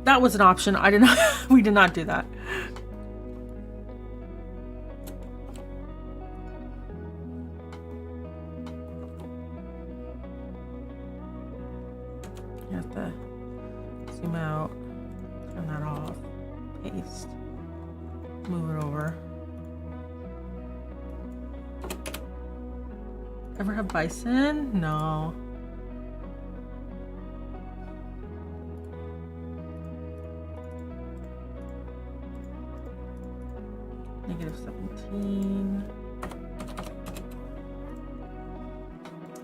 that was an option. I did not. We did not do that. You have to zoom out, turn that off, paste, move it over. Ever have bison? No. -17.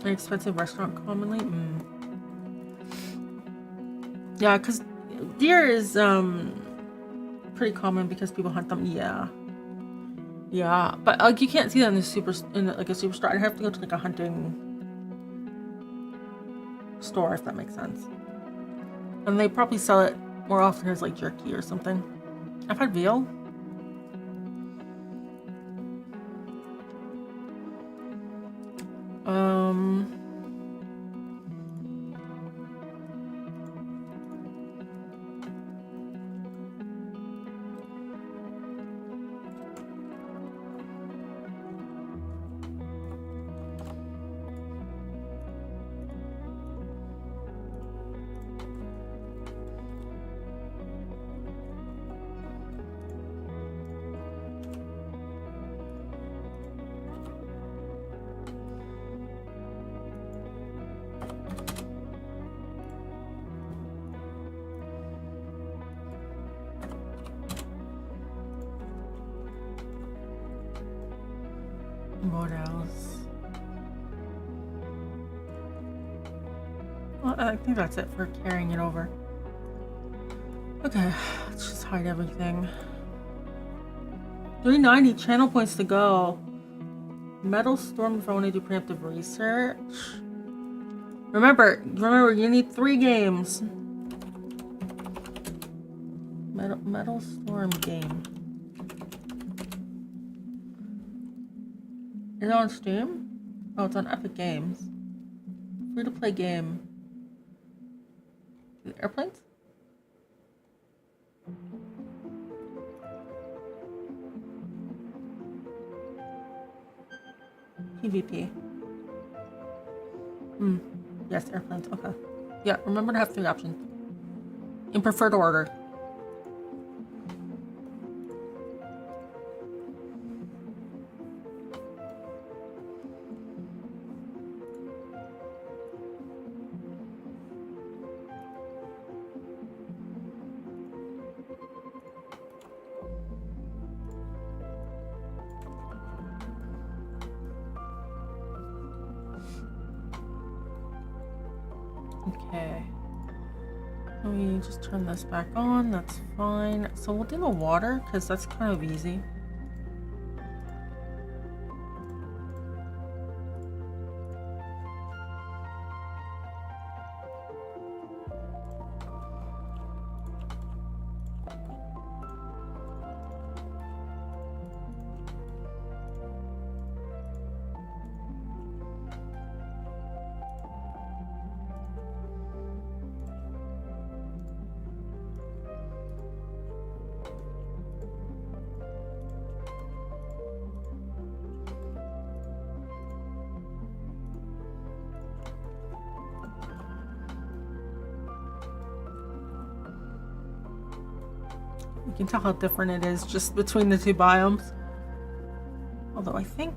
An expensive restaurant commonly? Yeah, because deer is pretty common because people hunt them. Yeah, but like you can't see that in a superstore. I have to go to like a hunting store if that makes sense. And they probably sell it more often as like jerky or something. I've had veal. What else? Well, I think that's it for carrying it over. Okay, let's just hide everything. 390 channel points to go. Metal storm if I want to do preemptive research. Remember, you need 3 games. Metal storm game. Is it on Steam? Oh, it's on Epic Games. Free to play game. Airplanes? PvP. Yes, airplanes. Okay. Yeah, remember to have 3 options. In preferred order. Okay. Let me just turn this back on. That's fine. So we'll do the water because that's kind of easy. You can tell how different it is just between the 2 biomes. Although I think...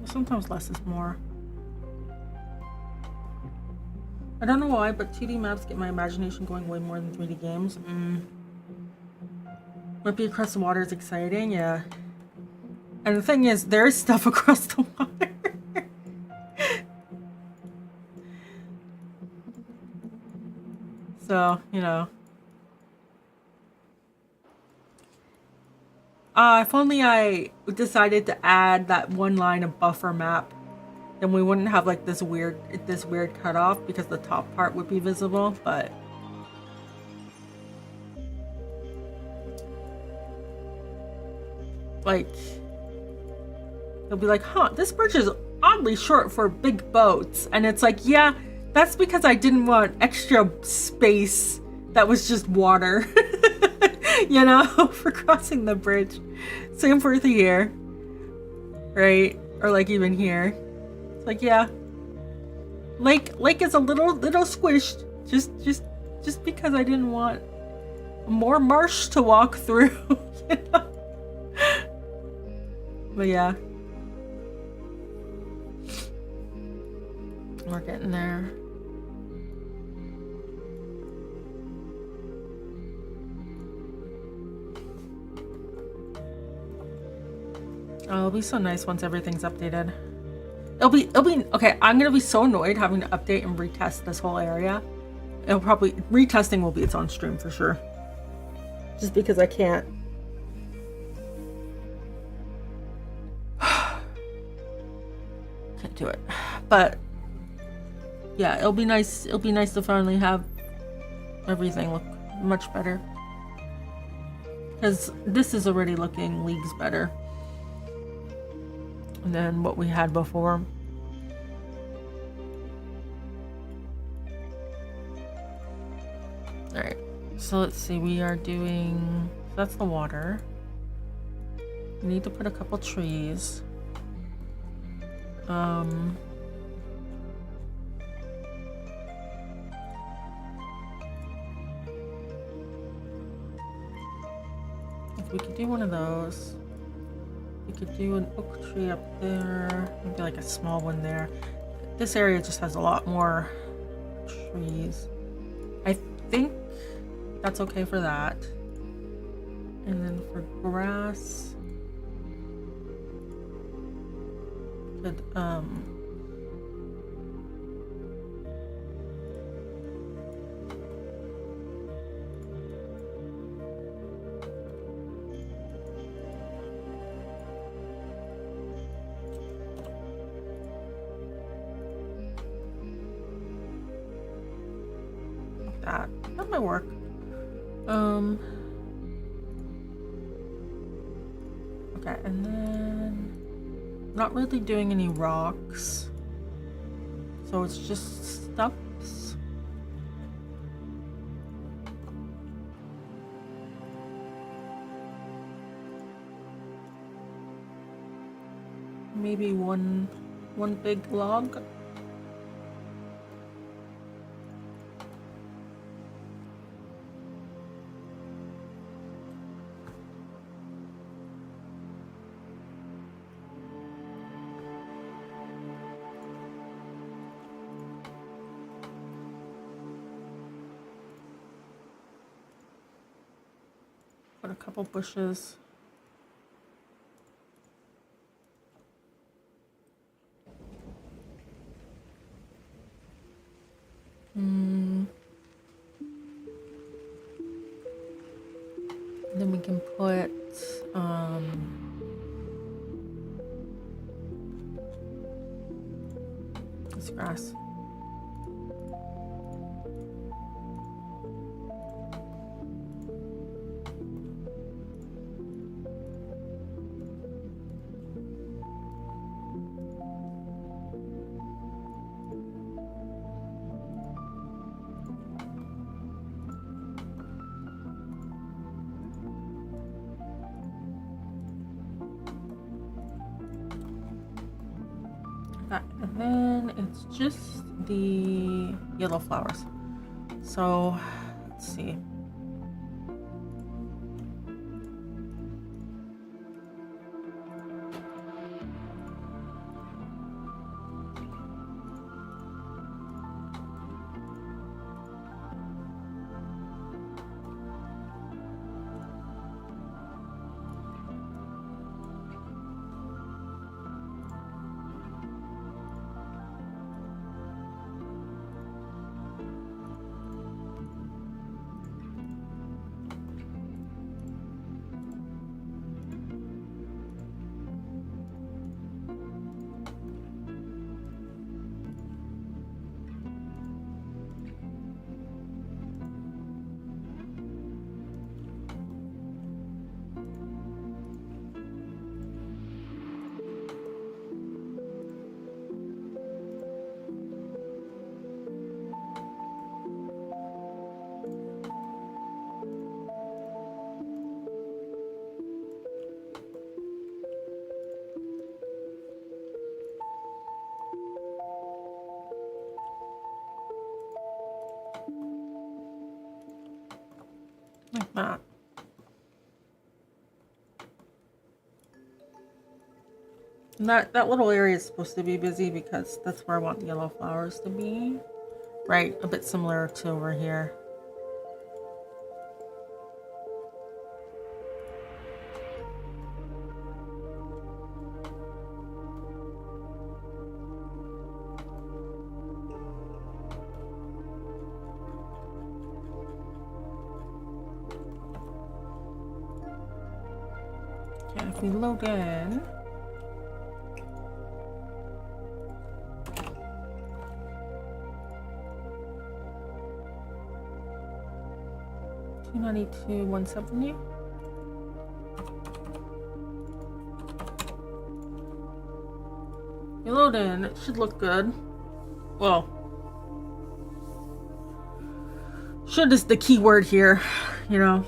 sometimes less is more. I don't know why, but 2D maps get my imagination going way more than 3D games. Might be across the water is exciting, yeah. And the thing is, there is stuff across the water. So, you know. If only I decided to add that 1 line of buffer map, then we wouldn't have like this weird cutoff because the top part would be visible, but like they'll be like, huh, this bridge is oddly short for big boats, and it's like, yeah, that's because I didn't want extra space that was just water. You know, for crossing the bridge. Same for here, right? Or like even here. It's like, yeah, lake is a little squished, just because I didn't want more marsh to walk through. You know? But yeah, we're getting there. Oh, it'll be so nice once everything's updated. It'll be okay. I'm gonna be so annoyed having to update and retest this whole area. It'll probably retesting will be its own stream for sure. Just because I can't. Can't do it. But yeah, it'll be nice. It'll be nice to finally have everything look much better. Because this is already looking leagues better than what we had before. Alright, so let's see, we are doing, that's the water. We need to put a couple trees. we could do one of those. We could do an oak tree up there, maybe like a small one there. This area just has a lot more trees. I think that's okay for that. And then for grass, could that might work. Okay, and then not really doing any rocks, so it's just stumps. Maybe one big log. Put a couple bushes. Then we can put this grass. And then it's just the yellow flowers. So let's see. Like that. And that little area is supposed to be busy because that's where I want the yellow flowers to be. Right, a bit similar to over here. Okay, if we load in, $292, $170. You load in, it should look good. Well, should is the key word here, you know.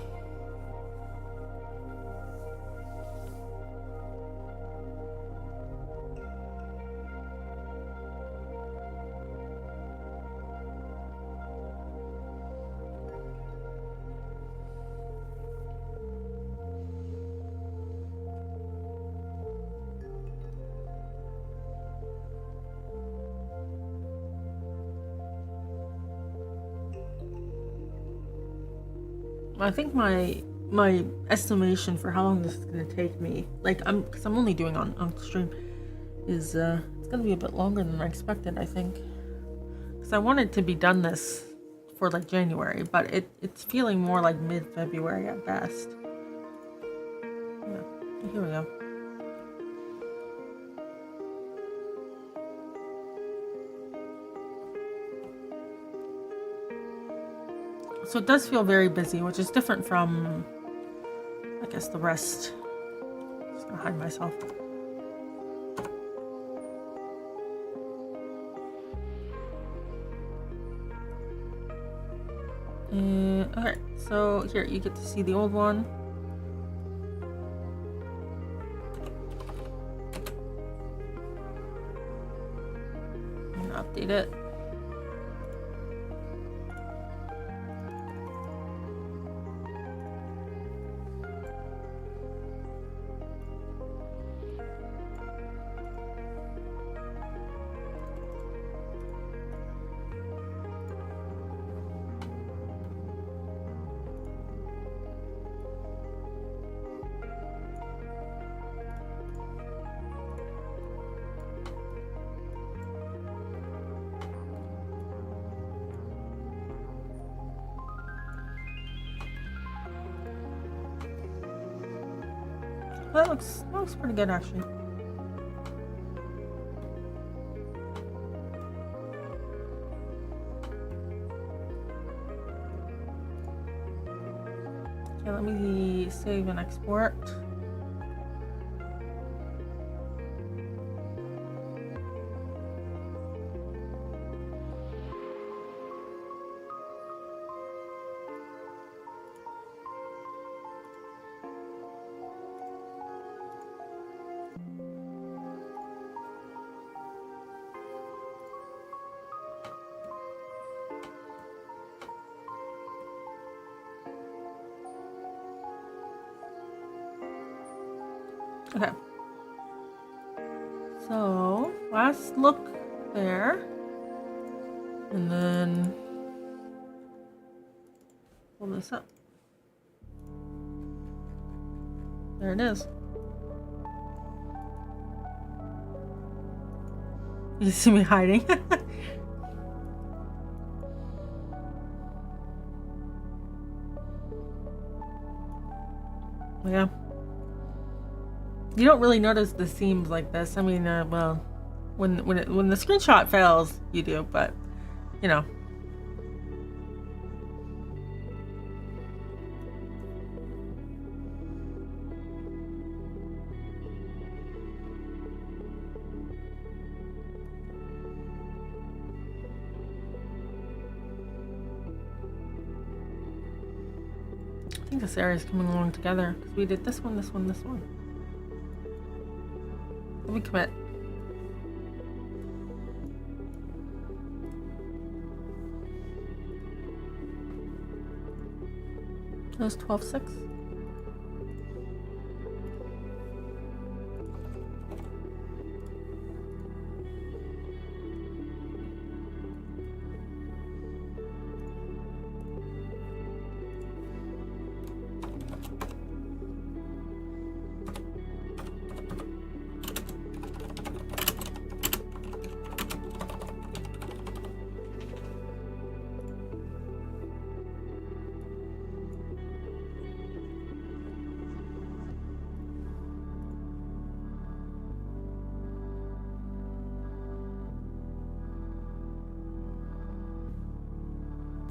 I think my estimation for how long this is gonna take me, like because I'm only doing on stream, is it's gonna be a bit longer than I expected. I think because I wanted to be done this for like January, but it's feeling more like mid-February at best. Yeah, here we go. So it does feel very busy, which is different from, I guess, the rest. Just gonna hide myself. Okay, so here you get to see the old one. I'm gonna update it. That looks pretty good actually. Okay, let me save and export. Okay. So, last look there. And then pull this up. There it is. You see me hiding? Yeah. You don't really notice the seams like this. I mean, well, when the screenshot fails, you do, but you know. I think this area is coming along together because we did this one, this one, this one. Let me commit. That was 12-6.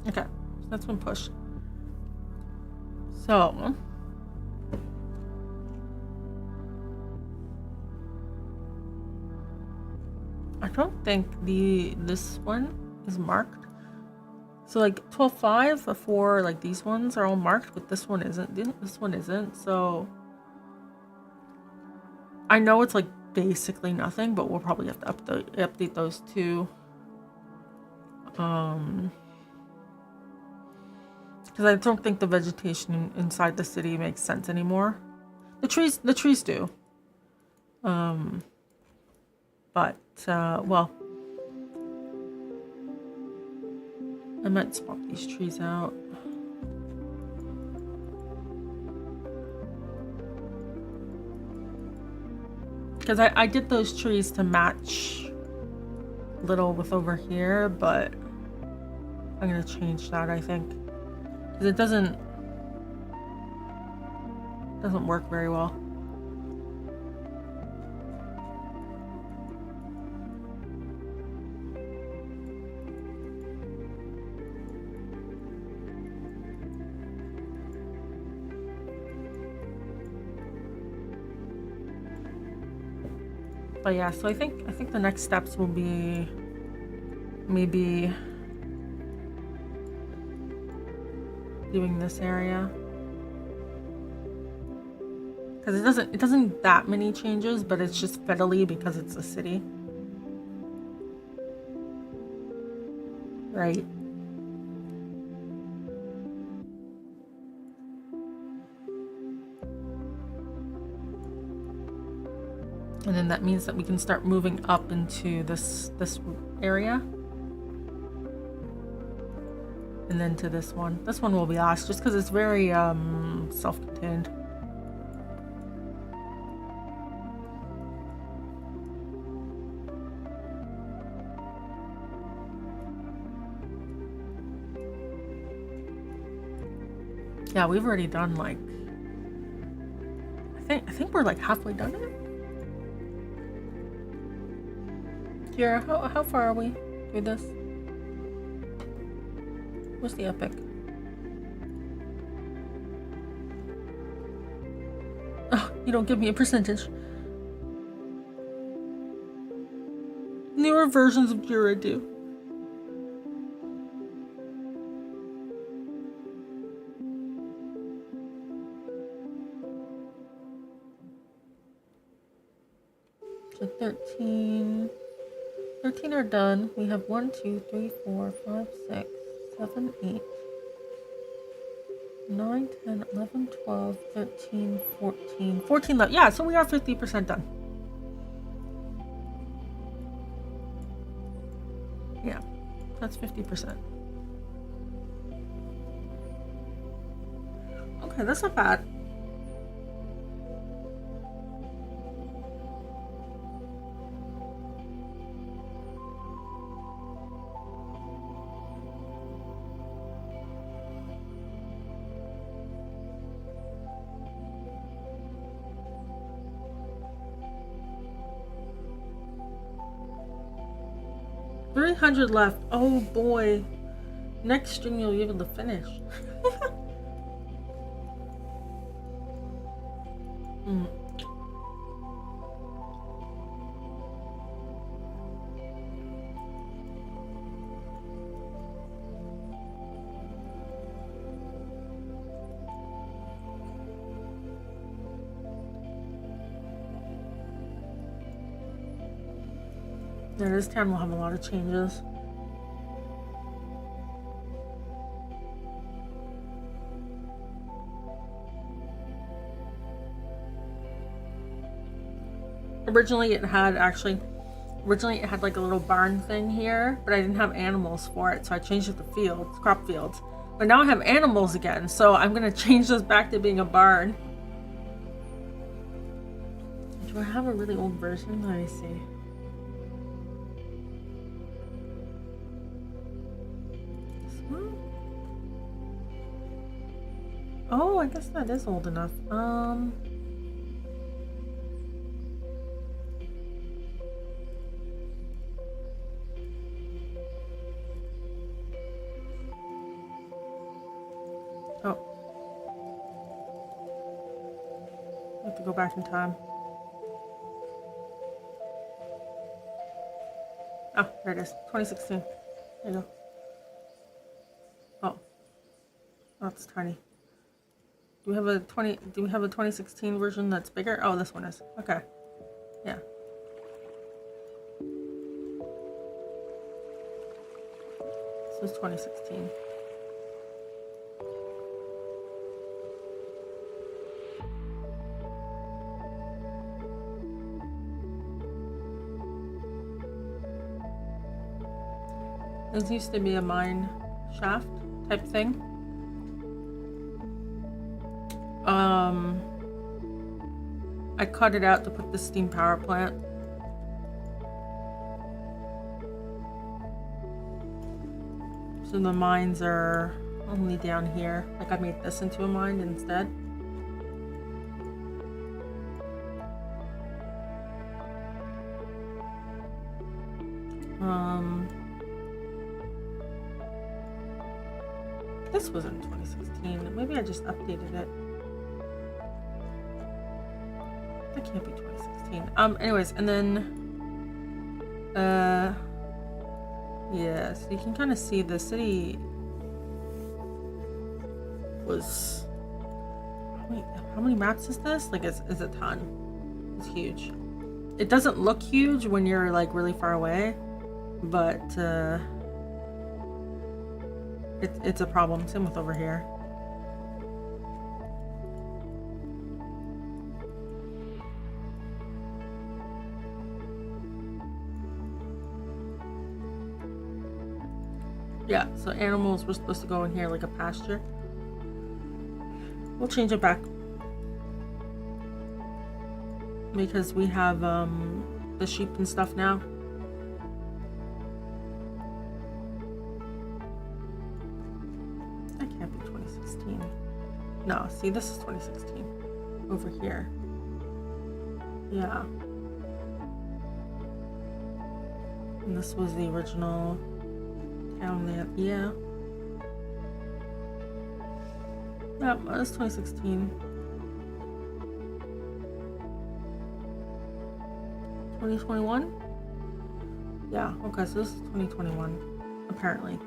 Okay, so that's been pushed. So I don't think this one is marked. So like 12-5 before, like these ones are all marked, but this one isn't. This one isn't. So I know it's like basically nothing, but we'll probably have to update those two. Because I don't think the vegetation inside the city makes sense anymore. The trees do. But well, I might swap these trees out. Because I did those trees to match little with over here, but I'm gonna change that, I think, because it doesn't work very well. But yeah, so I think the next steps will be maybe doing this area, because it doesn't that many changes, but it's just fiddly because it's a city, right? And then that means that we can start moving up into this area. And then to this one. This one will be last just because it's very self-contained. Yeah, we've already done like I think we're like halfway done it. Here, how far are we through this? What's the epic? Oh, you don't give me a percentage. Newer versions of Jira do. So 13 are done. We have 1, 2, 3, 4, 5, 6, 7, 8, 9, 10, 11, 12, 13, 14 left. Yeah, so we are 50% done. Yeah, that's 50%. Okay, that's not bad. $300 left. Oh boy. Next stream you'll be able to finish. Yeah, this town will have a lot of changes. Originally it had like a little barn thing here, but I didn't have animals for it, so I changed it to fields, crop fields. But now I have animals again, so I'm gonna change this back to being a barn. Do I have a really old version? Let me see. Oh, I guess that is old enough. Oh. I have to go back in time. Oh, there it is. 2016. There you go. Oh. That's tiny. Do we have a 2016 version that's bigger? Oh, this one is. Okay. Yeah. This is 2016. This used to be a mine shaft type thing. I cut it out to put the steam power plant. So the mines are only down here. Like I made this into a mine instead. This was in 2016. Maybe I just updated it. That can't be 2016. Anyways, and then yeah, so you can kind of see the city was how many maps is this? Like it's a ton. It's huge. It doesn't look huge when you're like really far away, but it's a problem. Same with over here. Yeah, so animals were supposed to go in here like a pasture. We'll change it back. Because we have the sheep and stuff now. That can't be 2016. No, see, this is 2016. Over here. Yeah. And this was the original town there. Yeah. Yep, that's 2016. 2021? Yeah, okay, so this is 2021, apparently.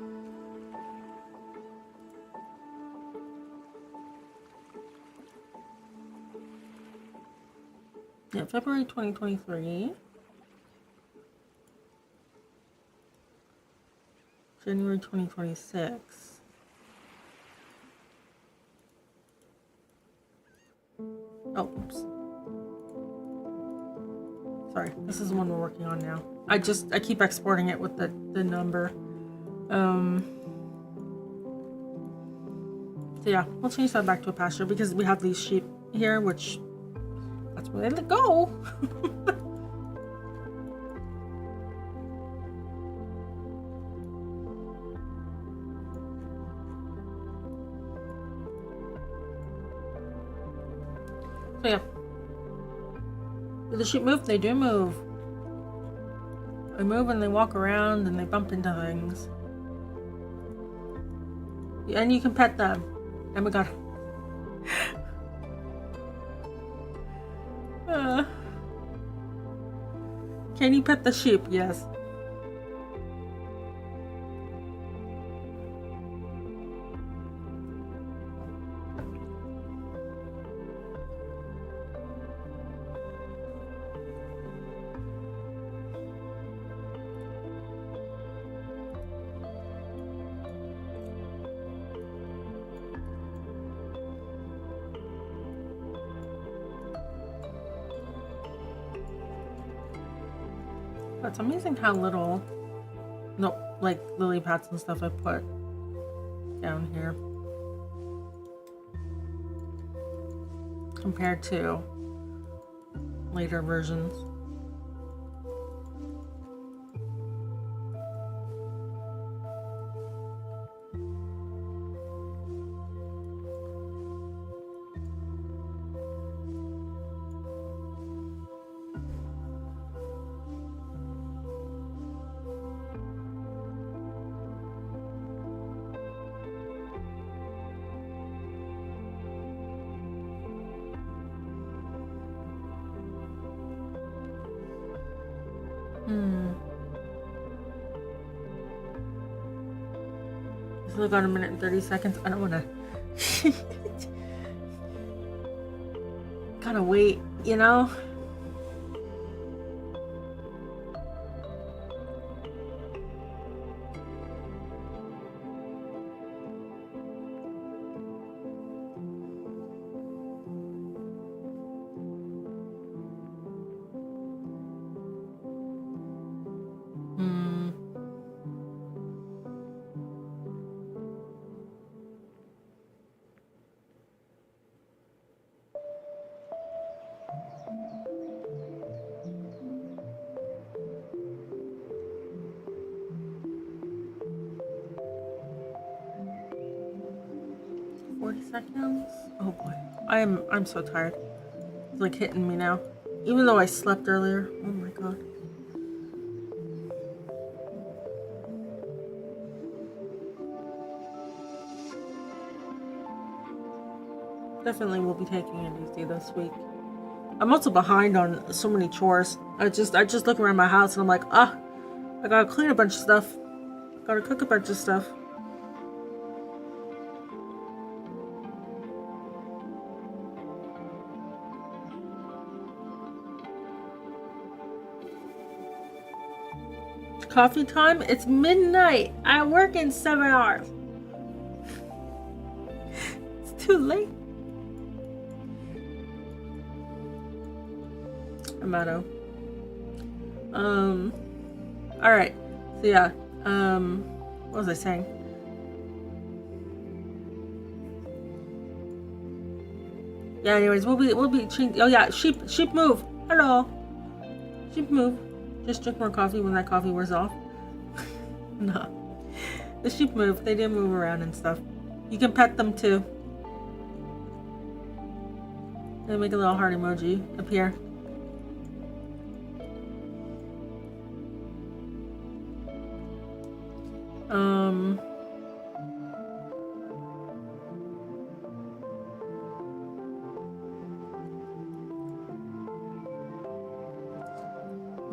Yeah, February 2023. January 2026. Oh, oops. Sorry, this is the one we're working on now. I keep exporting it with the number. So yeah, we'll change that back to a pasture because we have these sheep here, which that's where they go. So yeah. Do the sheep move? They do move. They move and they walk around and they bump into things. And you can pet them. Oh my god. Can you pet the sheep? Yes. It's amazing how little, like lily pads and stuff I put down here compared to later versions. Still got a minute and 30 seconds. I don't want to. Gotta wait, you know? 40 seconds. Oh boy. I'm so tired. It's like hitting me now. Even though I slept earlier. Oh my god. Definitely will be taking it easy this week. I'm also behind on so many chores. I just look around my house and I'm like, I gotta clean a bunch of stuff. Gotta cook a bunch of stuff. Coffee time? It's midnight. I work in 7 hours. It's too late. Amato. Alright. So yeah. What was I saying? Yeah, anyways, we'll be changing. Oh yeah, sheep move. Hello. Sheep move. Just drink more coffee when that coffee wears off. No. The sheep move. They didn't move around and stuff. You can pet them too. They make a little heart emoji appear.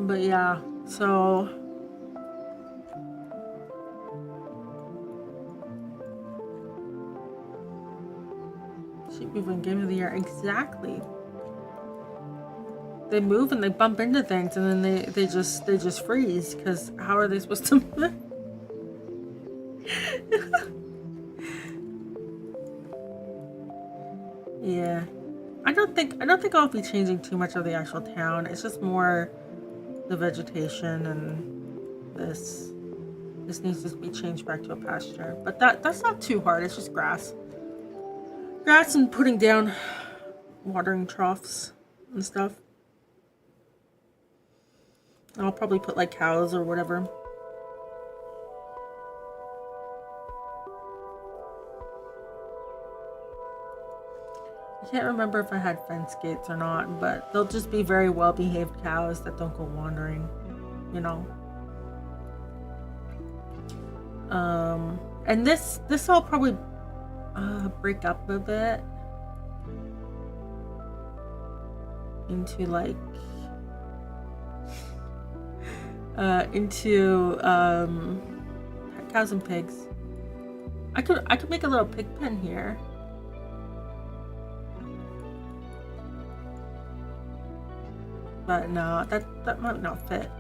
But yeah, so sheep moving game of the year, exactly. They move and they bump into things and then they just freeze, because how are they supposed to move? Yeah. I don't think I'll be changing too much of the actual town. It's just more the vegetation, and this needs to be changed back to a pasture. But that's not too hard. It's just grass. Grass and putting down watering troughs and stuff. And I'll probably put like cows or whatever. I can't remember if I had fence gates or not, but they'll just be very well-behaved cows that don't go wandering, you know. And this I'll probably break up a bit into like cows and pigs. I could make a little pig pen here. But no, that might not fit.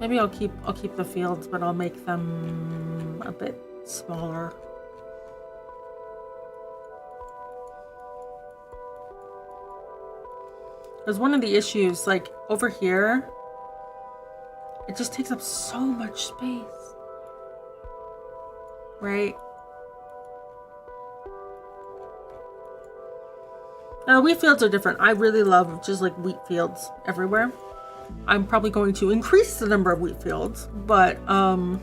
Maybe I'll keep the fields, but I'll make them a bit smaller. Because one of the issues, like over here, it just takes up so much space, right? Wheat fields are different. I really love just like wheat fields everywhere. I'm probably going to increase the number of wheat fields, but I don't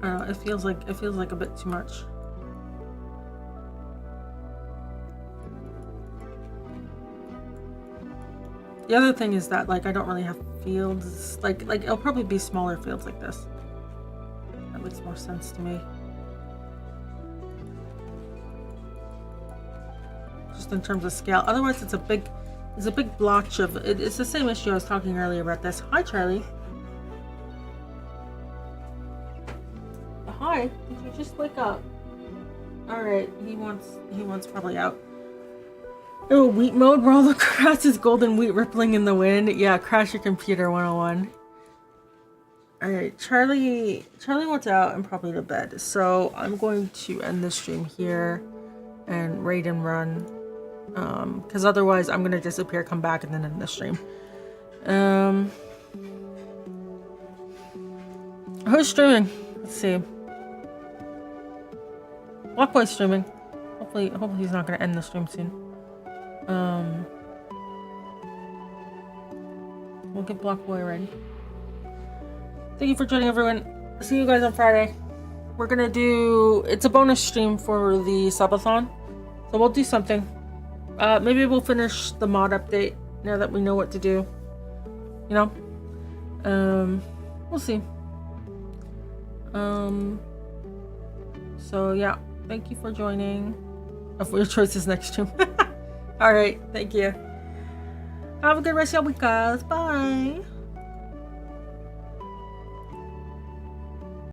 know, it feels like a bit too much. The other thing is that, like, I don't really have fields. Like it'll probably be smaller fields like this. That makes more sense to me. Just in terms of scale. Otherwise, it's a big blotch of. It's the same issue I was talking earlier about this. Hi, Charlie. Hi. Did you just wake up? All right. He wants probably out. Oh, wheat mode where all the grass is golden wheat rippling in the wind. Yeah, crash your computer 101. Alright, Charlie wants out and probably to bed. So I'm going to end the stream here and raid and run. Because otherwise I'm going to disappear, come back, and then end the stream. Who's streaming? Let's see. Black Boy's streaming. Hopefully he's not gonna end the stream soon. We'll get Black Boy ready. Thank you for joining, everyone. See you guys on Friday. We're gonna do... It's a bonus stream for the subathon. So we'll do something. Maybe we'll finish the mod update now that we know what to do. You know? We'll see. So yeah. Thank you for joining. For your choices next stream. Alright, thank you. Have a good rest of your week, guys. Bye.